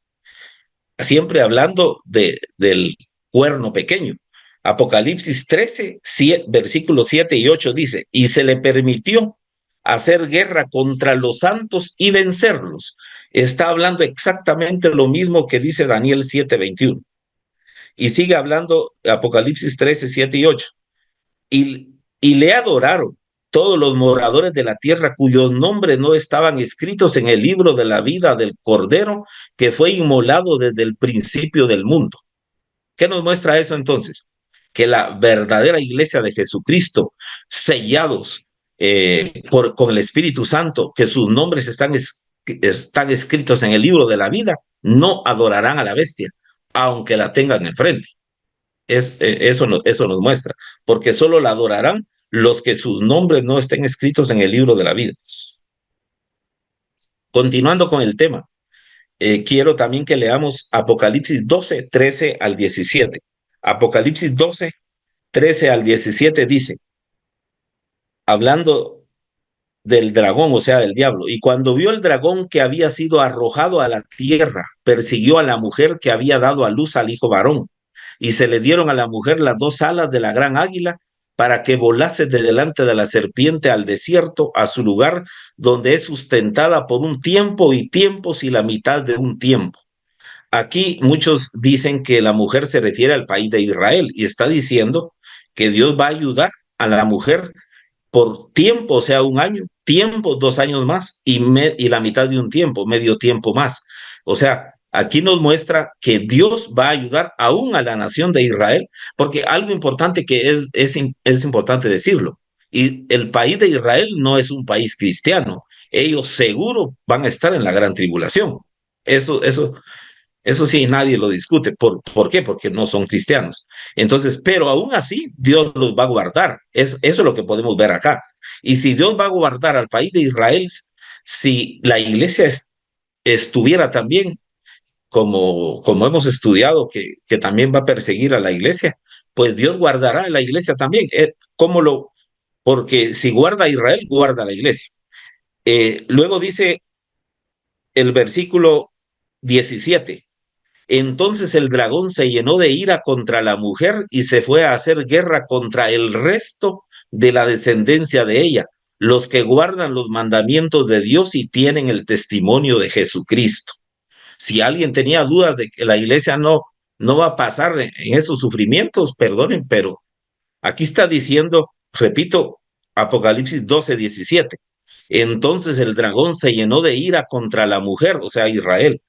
siempre hablando del cuerno pequeño. Apocalipsis 13, versículos 7 y 8 dice, y se le permitió hacer guerra contra los santos y vencerlos. Está hablando exactamente lo mismo que dice Daniel 7:21. Y sigue hablando Apocalipsis 13, 7 y 8. Y le adoraron todos los moradores de la tierra cuyos nombres no estaban escritos en el libro de la vida del Cordero que fue inmolado desde el principio del mundo. ¿Qué nos muestra eso entonces? Que la verdadera iglesia de Jesucristo, sellados con el Espíritu Santo, que sus nombres están escritos en el libro de la vida, no adorarán a la bestia, aunque la tengan enfrente. Eso nos muestra, porque solo la adorarán los que sus nombres no estén escritos en el libro de la vida. Continuando con el tema, quiero también que leamos Apocalipsis 12, 13 al 17. Apocalipsis 12, 13 al 17 dice, hablando del dragón, o sea, del diablo, y cuando vio el dragón que había sido arrojado a la tierra, persiguió a la mujer que había dado a luz al hijo varón, y se le dieron a la mujer las 2 alas de la gran águila para que volase de delante de la serpiente al desierto, a su lugar, donde es sustentada por un tiempo y tiempos y la mitad de un tiempo. Aquí muchos dicen que la mujer se refiere al país de Israel y está diciendo que Dios va a ayudar a la mujer por tiempo, o sea, 1 año, tiempo, 2 años más y la mitad de un tiempo, medio tiempo más. O sea, aquí nos muestra que Dios va a ayudar aún a la nación de Israel, porque algo importante que es importante decirlo, y el país de Israel no es un país cristiano, ellos seguro van a estar en la gran tribulación. Eso sí, nadie lo discute. ¿Por qué? Porque no son cristianos. Entonces, pero aún así, Dios los va a guardar. Eso es lo que podemos ver acá. Y si Dios va a guardar al país de Israel, si la iglesia estuviera también, como hemos estudiado, que también va a perseguir a la iglesia, pues Dios guardará a la iglesia también. Porque si guarda a Israel, guarda a la iglesia. Luego dice el versículo 17. Entonces el dragón se llenó de ira contra la mujer y se fue a hacer guerra contra el resto de la descendencia de ella, los que guardan los mandamientos de Dios y tienen el testimonio de Jesucristo. Si alguien tenía dudas de que la iglesia no va a pasar en esos sufrimientos, perdonen, pero aquí está diciendo, repito, Apocalipsis 12, 17. Entonces el dragón se llenó de ira contra la mujer, o sea, Israel,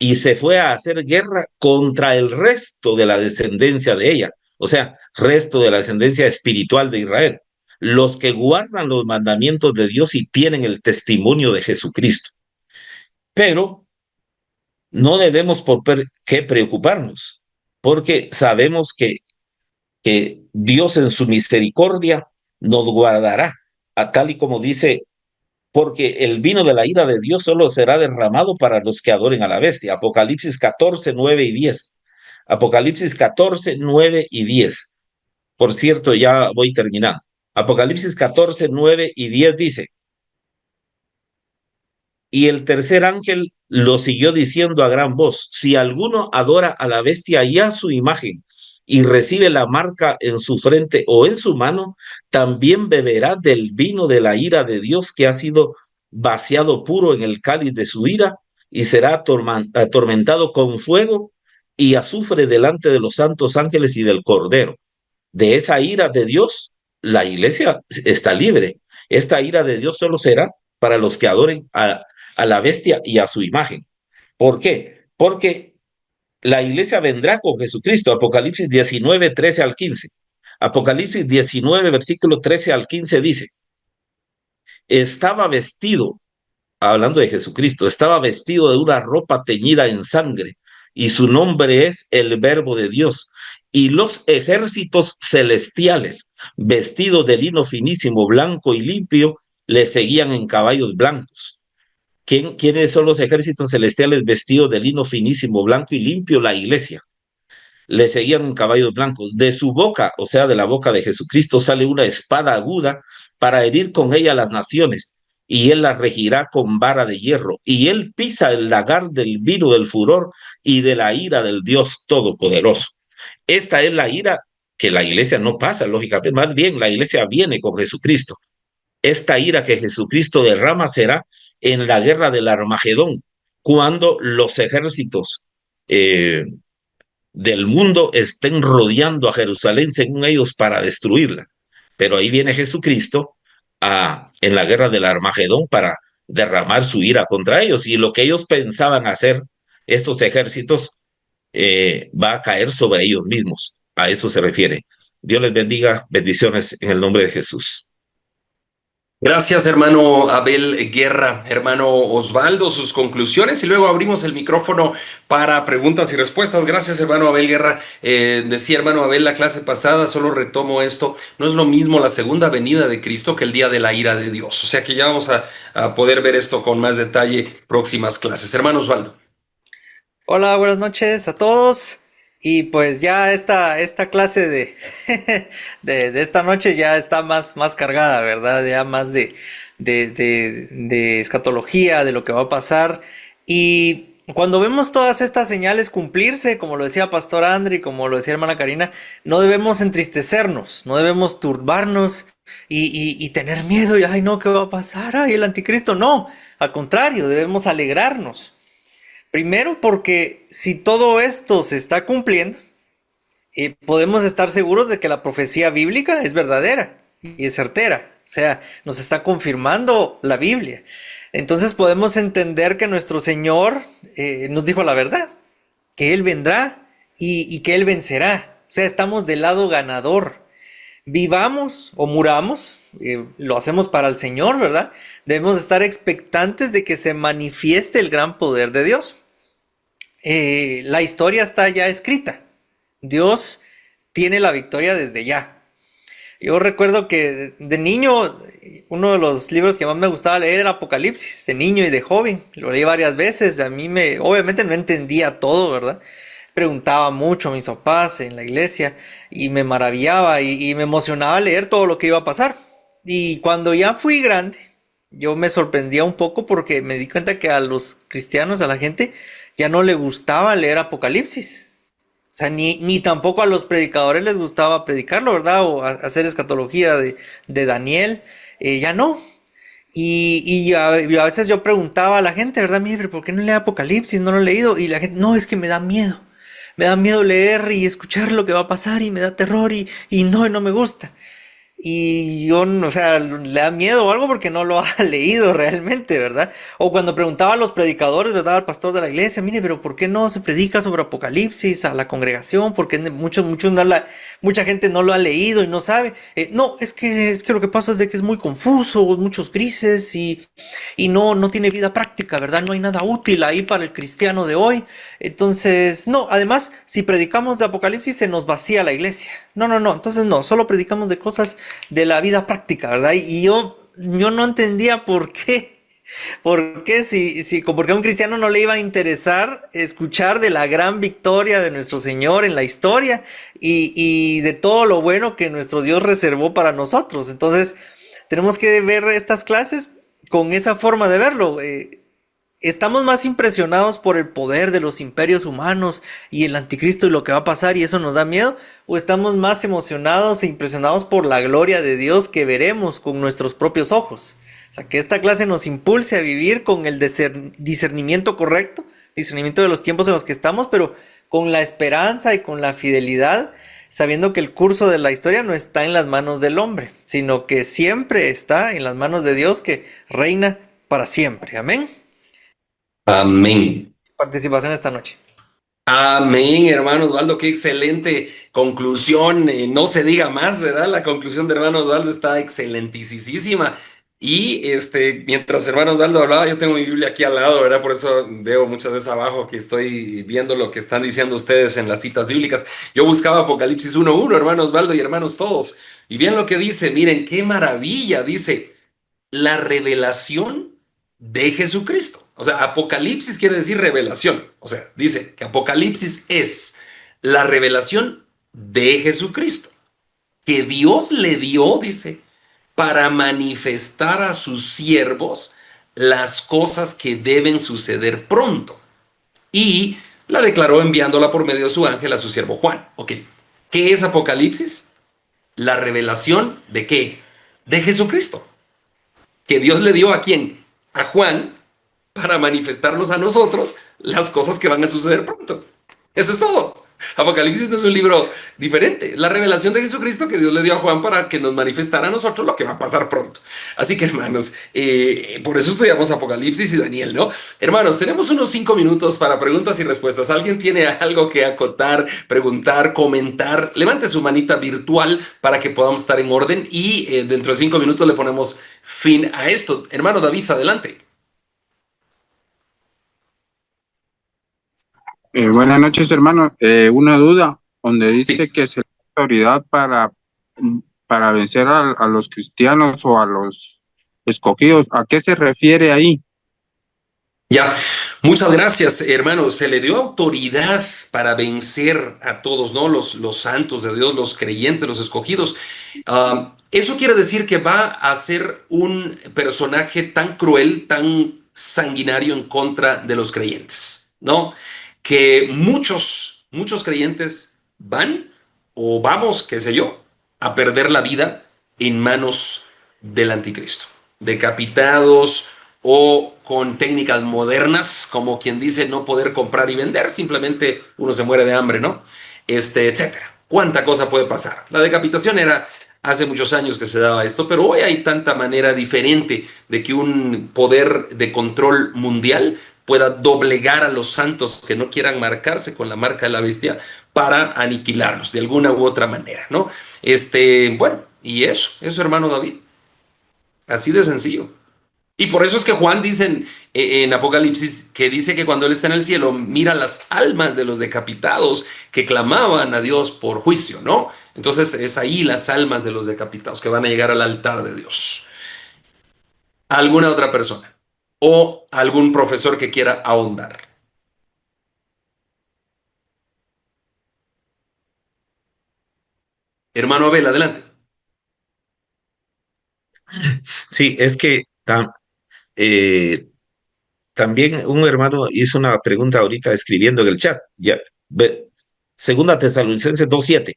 y se fue a hacer guerra contra el resto de la descendencia de ella, o sea, resto de la descendencia espiritual de Israel, los que guardan los mandamientos de Dios y tienen el testimonio de Jesucristo. Pero no debemos por qué preocuparnos, porque sabemos que Dios en su misericordia nos guardará, a tal y como dice, porque el vino de la ira de Dios solo será derramado para los que adoren a la bestia. Apocalipsis 14, 9 y 10. Apocalipsis 14, 9 y 10. Por cierto, ya voy terminando. Apocalipsis 14, 9 y 10 dice, y el tercer ángel lo siguió diciendo a gran voz, si alguno adora a la bestia y a su imagen y recibe la marca en su frente o en su mano, también beberá del vino de la ira de Dios que ha sido vaciado puro en el cáliz de su ira y será atormentado con fuego y azufre delante de los santos ángeles y del Cordero. De esa ira de Dios, la iglesia está libre. Esta ira de Dios solo será para los que adoren a la bestia y a su imagen. ¿Por qué? Porque la iglesia vendrá con Jesucristo. Apocalipsis 19, 13 al 15. Apocalipsis 19, versículo 13 al 15 dice, estaba vestido, hablando de Jesucristo, estaba vestido de una ropa teñida en sangre, y su nombre es el Verbo de Dios. Y los ejércitos celestiales, vestidos de lino finísimo, blanco y limpio, le seguían en caballos blancos. ¿Quiénes son los ejércitos celestiales vestidos de lino finísimo, blanco y limpio? La iglesia. Le seguían en caballos blancos. De su boca, o sea, de la boca de Jesucristo, sale una espada aguda para herir con ella a las naciones, y él las regirá con vara de hierro, y él pisa el lagar del vino del furor y de la ira del Dios Todopoderoso. Esta es la ira que la iglesia no pasa, lógicamente, más bien la iglesia viene con Jesucristo. Esta ira que Jesucristo derrama será en la guerra del Armagedón, cuando los ejércitos del mundo estén rodeando a Jerusalén, según ellos, para destruirla. Pero ahí viene Jesucristo en la guerra del Armagedón para derramar su ira contra ellos. Y lo que ellos pensaban hacer, estos ejércitos, va a caer sobre ellos mismos. A eso se refiere. Dios les bendiga. Bendiciones en el nombre de Jesús. Gracias, hermano Abel Guerra. Hermano Osvaldo, sus conclusiones y luego abrimos el micrófono para preguntas y respuestas. Gracias, hermano Abel Guerra. Decía hermano Abel la clase pasada, solo retomo esto, no es lo mismo la segunda venida de Cristo que el día de la ira de Dios. O sea que ya vamos a poder ver esto con más detalle próximas clases. Hermano Osvaldo. Hola, buenas noches a todos. Y pues ya esta clase de esta noche ya está más cargada, ¿verdad? Ya más de escatología, de lo que va a pasar. Y cuando vemos todas estas señales cumplirse, como lo decía Pastor Andri, como lo decía hermana Karina, no debemos entristecernos, no debemos turbarnos y tener miedo y, ay no, ¿qué va a pasar? Ay, el anticristo, no. Al contrario, debemos alegrarnos. Primero porque si todo esto se está cumpliendo, podemos estar seguros de que la profecía bíblica es verdadera y es certera. O sea, nos está confirmando la Biblia. Entonces podemos entender que nuestro Señor nos dijo la verdad, que Él vendrá y que Él vencerá. O sea, estamos del lado ganador. Vivamos o muramos, lo hacemos para el Señor, ¿verdad? Debemos estar expectantes de que se manifieste el gran poder de Dios. La historia está ya escrita. Dios tiene la victoria desde ya. Yo recuerdo que de niño, uno de los libros que más me gustaba leer era Apocalipsis, de niño y de joven. Lo leí varias veces. Obviamente no entendía todo, ¿verdad? Preguntaba mucho a mis papás en la iglesia y me maravillaba y me emocionaba leer todo lo que iba a pasar. Y cuando ya fui grande, yo me sorprendía un poco porque me di cuenta que a los cristianos, a la gente, ya no le gustaba leer Apocalipsis. O sea, ni tampoco a los predicadores les gustaba predicarlo, ¿verdad? O hacer escatología de Daniel. Ya no. Y a veces yo preguntaba a la gente, ¿verdad? Mire, ¿pero por qué no lee Apocalipsis? No lo he leído. Y la gente, no, es que me da miedo. Me da miedo leer y escuchar lo que va a pasar y me da terror y no me gusta. Y yo, o sea, le da miedo o algo porque no lo ha leído realmente, ¿verdad? O cuando preguntaba a los predicadores, ¿verdad? Al pastor de la iglesia, mire, pero ¿por qué no se predica sobre Apocalipsis a la congregación? Porque mucha gente no lo ha leído y no sabe. No, es que lo que pasa es de que es muy confuso, muchos grises y no tiene vida práctica, ¿verdad? No hay nada útil ahí para el cristiano de hoy. Entonces, no, además, si predicamos de Apocalipsis se nos vacía la iglesia. No, entonces no, solo predicamos de cosas de la vida práctica, ¿verdad? Y yo no entendía por qué. ¿Por qué porque a un cristiano no le iba a interesar escuchar de la gran victoria de nuestro Señor en la historia y de todo lo bueno que nuestro Dios reservó para nosotros? Entonces, tenemos que ver estas clases con esa forma de verlo. Estamos más impresionados por el poder de los imperios humanos y el anticristo y lo que va a pasar y eso nos da miedo, o estamos más emocionados e impresionados por la gloria de Dios que veremos con nuestros propios ojos. O sea, que esta clase nos impulse a vivir con el discernimiento correcto, discernimiento de los tiempos en los que estamos, pero con la esperanza y con la fidelidad, sabiendo que el curso de la historia no está en las manos del hombre, sino que siempre está en las manos de Dios que reina para siempre. Amén. Amén. Participación esta noche. Amén, hermano Osvaldo, qué excelente conclusión. No se diga más, ¿verdad? La conclusión de hermano Osvaldo está excelentísima. Y mientras hermano Osvaldo hablaba, yo tengo mi Biblia aquí al lado, ¿verdad? Por eso veo muchas veces abajo que estoy viendo lo que están diciendo ustedes en las citas bíblicas. Yo buscaba Apocalipsis 1:1, hermano Osvaldo y hermanos todos. Y bien lo que dice, miren, qué maravilla, dice, la revelación de Jesucristo. O sea, Apocalipsis quiere decir revelación. O sea, dice que Apocalipsis es la revelación de Jesucristo, que Dios le dio, dice, para manifestar a sus siervos las cosas que deben suceder pronto. Y la declaró enviándola por medio de su ángel a su siervo Juan. Ok, ¿Qué es Apocalipsis? La revelación ¿de qué? De Jesucristo, que Dios le dio a quién, a Juan, para manifestarnos a nosotros las cosas que van a suceder pronto. Eso es todo. Apocalipsis no es un libro diferente. La revelación de Jesucristo que Dios le dio a Juan para que nos manifestara a nosotros lo que va a pasar pronto. Así que, hermanos, por eso estudiamos Apocalipsis y Daniel, ¿no? Hermanos, tenemos unos 5 minutos para preguntas y respuestas. ¿Alguien tiene algo que acotar, preguntar, comentar? Levante su manita virtual para que podamos estar en orden y dentro de 5 minutos le ponemos fin a esto. Hermano David, adelante. Buenas noches, hermano. Una duda, donde dice Sí. que se le da autoridad para vencer a los cristianos o a los escogidos. ¿A qué se refiere ahí? Ya, muchas gracias, hermano. Se le dio autoridad para vencer a todos, ¿no? Los santos de Dios, los creyentes, los escogidos. Eso quiere decir que va a ser un personaje tan cruel, tan sanguinario en contra de los creyentes, ¿no? Que muchos creyentes van o vamos, qué sé yo, a perder la vida en manos del anticristo, decapitados o con técnicas modernas, como quien dice no poder comprar y vender, simplemente uno se muere de hambre, ¿no? Etcétera. ¿Cuánta cosa puede pasar? La decapitación era hace muchos años que se daba esto, pero hoy hay tanta manera diferente de que un poder de control mundial pueda doblegar a los santos que no quieran marcarse con la marca de la bestia para aniquilarlos de alguna u otra manera, ¿no? Bueno, y eso, hermano David, así de sencillo. Y por eso es que Juan dice en Apocalipsis que dice que cuando él está en el cielo mira las almas de los decapitados que clamaban a Dios por juicio, ¿no? Entonces es ahí las almas de los decapitados que van a llegar al altar de Dios. ¿Alguna otra persona? ¿O algún profesor que quiera ahondar? Hermano Abel, adelante. Sí, es que eh, también un hermano hizo una pregunta ahorita escribiendo en el chat. Ya, Segunda Tesalonicenses 2:7,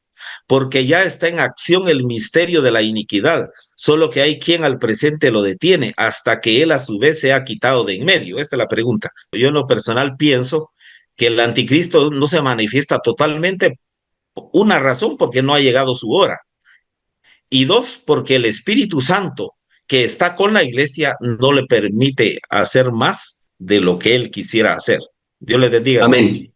porque ya está en acción el misterio de la iniquidad, solo que hay quien al presente lo detiene hasta que él a su vez sea quitado de en medio. Esta es la pregunta. Yo en lo personal pienso que el anticristo no se manifiesta totalmente. Una razón, porque no ha llegado su hora. Y dos, porque el Espíritu Santo que está con la iglesia no le permite hacer más de lo que él quisiera hacer. Dios le bendiga, hermanos. Amén.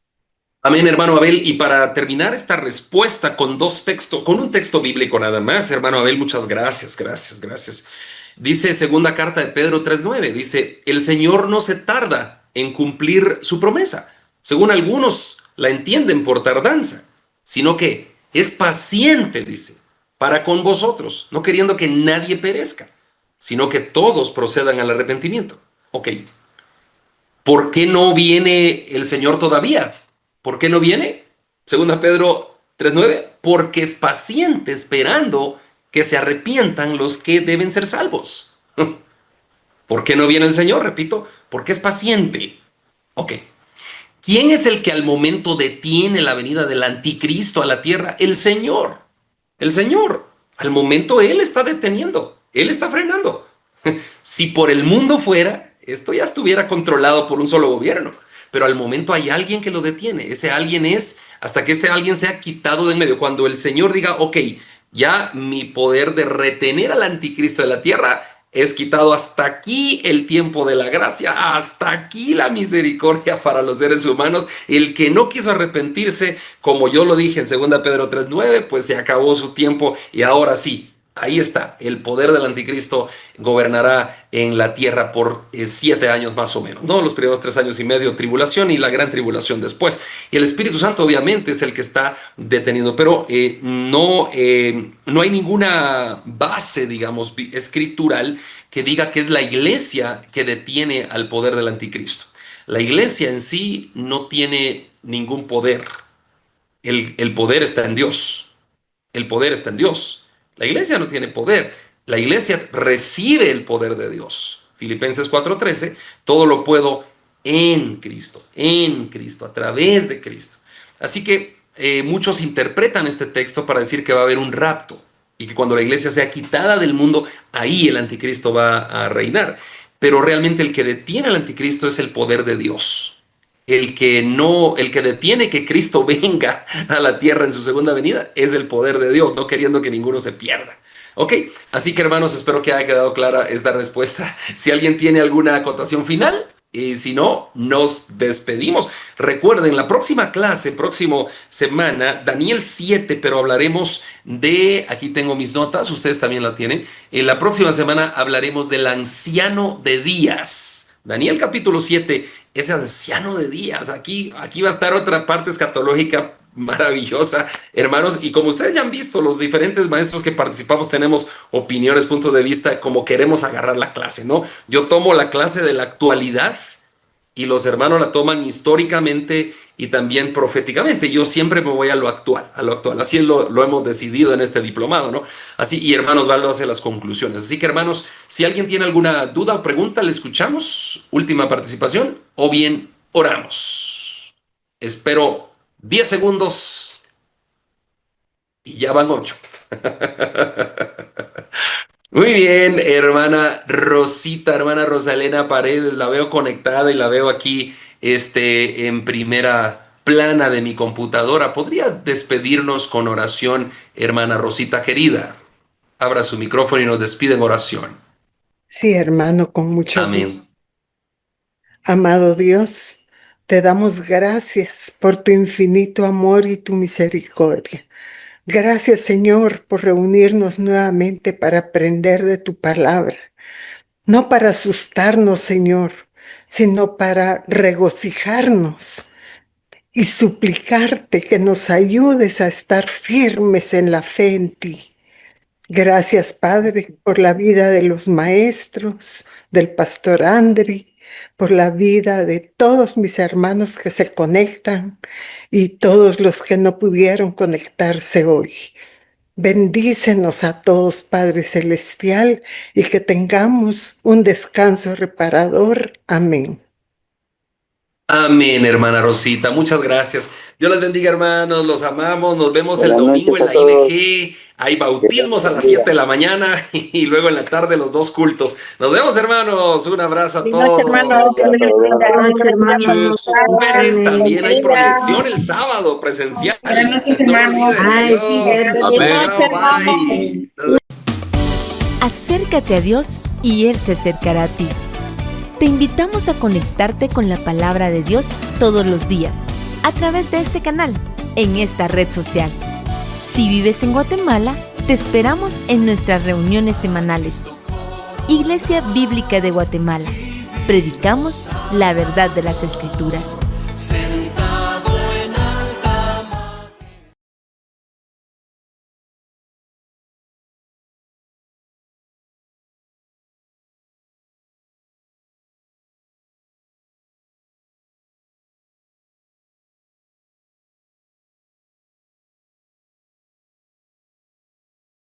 Amén, hermano Abel. Y para terminar esta respuesta con con un texto bíblico nada más, hermano Abel, muchas gracias, gracias, gracias. Dice segunda carta de Pedro 3:9, dice, el Señor no se tarda en cumplir su promesa, según algunos la entienden por tardanza, sino que es paciente, dice, para con vosotros, no queriendo que nadie perezca, sino que todos procedan al arrepentimiento. Ok, ¿por qué no viene el Señor todavía? ¿Por qué no viene? Segunda Pedro 3:9, porque es paciente esperando que se arrepientan los que deben ser salvos. ¿Por qué no viene el Señor? Repito, porque es paciente. Ok. ¿Quién es el que al momento detiene la venida del anticristo a la tierra? El Señor. El Señor. Al momento Él está deteniendo. Él está frenando. Si por el mundo fuera, esto ya estuviera controlado por un solo gobierno. Pero al momento hay alguien que lo detiene. Ese alguien es hasta que este alguien sea quitado de en medio. Cuando el Señor diga, ok, ya mi poder de retener al anticristo de la tierra es quitado, hasta aquí el tiempo de la gracia, hasta aquí la misericordia para los seres humanos. El que no quiso arrepentirse, como yo lo dije en 2 Pedro 3:9, pues se acabó su tiempo y ahora sí. Ahí está, el poder del anticristo gobernará en la tierra por 7 años más o menos, ¿no? Los primeros 3 años y medio tribulación y la gran tribulación después. Y el Espíritu Santo obviamente es el que está deteniendo, pero no hay ninguna base, digamos, escritural que diga que es la iglesia que detiene al poder del anticristo. La iglesia en sí no tiene ningún poder. El poder está en Dios. El poder está en Dios. La iglesia no tiene poder. La iglesia recibe el poder de Dios. Filipenses 4:13, todo lo puedo en Cristo, a través de Cristo. Así que muchos interpretan este texto para decir que va a haber un rapto y que cuando la iglesia sea quitada del mundo, ahí el anticristo va a reinar. Pero realmente el que detiene al anticristo es el poder de Dios. El que detiene que Cristo venga a la tierra en su segunda venida es el poder de Dios, no queriendo que ninguno se pierda. Ok, así que hermanos, espero que haya quedado clara esta respuesta. Si alguien tiene alguna acotación final, y si no, nos despedimos. Recuerden, la próxima clase, próxima semana, Daniel 7, pero hablaremos de, aquí tengo mis notas, ustedes también la tienen. En la próxima semana hablaremos del anciano de días. Daniel capítulo 7, ese anciano de días. Aquí va a estar otra parte escatológica maravillosa, hermanos, y como ustedes ya han visto, los diferentes maestros que participamos tenemos opiniones, puntos de vista, como queremos agarrar la clase, ¿no? Yo tomo la clase de la actualidad y los hermanos la toman históricamente y también proféticamente. Yo siempre me voy a lo actual, a lo actual. Así lo hemos decidido en este diplomado, ¿no? Así, y hermanos, Valdo hace las conclusiones. Así que, hermanos, si alguien tiene alguna duda o pregunta, le escuchamos. Última participación, o bien oramos. Espero 10 segundos y ya van 8. Muy bien, hermana Rosita, hermana Rosalena Paredes, la veo conectada y la veo aquí en primera plana de mi computadora. ¿Podría despedirnos con oración, hermana Rosita querida? Abra su micrófono y nos despide en oración. Sí, hermano, con mucho gusto. Amén. Amado Dios, te damos gracias por tu infinito amor y tu misericordia. Gracias, Señor, por reunirnos nuevamente para aprender de tu palabra. No para asustarnos, Señor, sino para regocijarnos y suplicarte que nos ayudes a estar firmes en la fe en ti. Gracias, Padre, por la vida de los maestros, del pastor Andri, por la vida de todos mis hermanos que se conectan y todos los que no pudieron conectarse hoy. Bendícenos a todos, Padre Celestial, y que tengamos un descanso reparador. Amén. Amén, hermana Rosita. Muchas gracias. Dios les bendiga, hermanos. Los amamos. Nos vemos el Buenas domingo en noches la a todos. IDG. Hay bautismos a las bendiga. 7 de la mañana y luego en la tarde los 2 cultos. Nos vemos, hermanos. Un abrazo a Buenas todos. hermanos. Buenas noches, Hermanos. Jóvenes, también hay Amén. proyección el sábado presencial. Buenas noches, No lo hermanos. olviden. Ay, Adiós. sí, Amén. Chao, bye. Acércate a Dios y Él se acercará a ti. Te invitamos a conectarte con la palabra de Dios todos los días, a través de este canal, en esta red social. Si vives en Guatemala, te esperamos en nuestras reuniones semanales. Iglesia Bíblica de Guatemala. Predicamos la verdad de las Escrituras.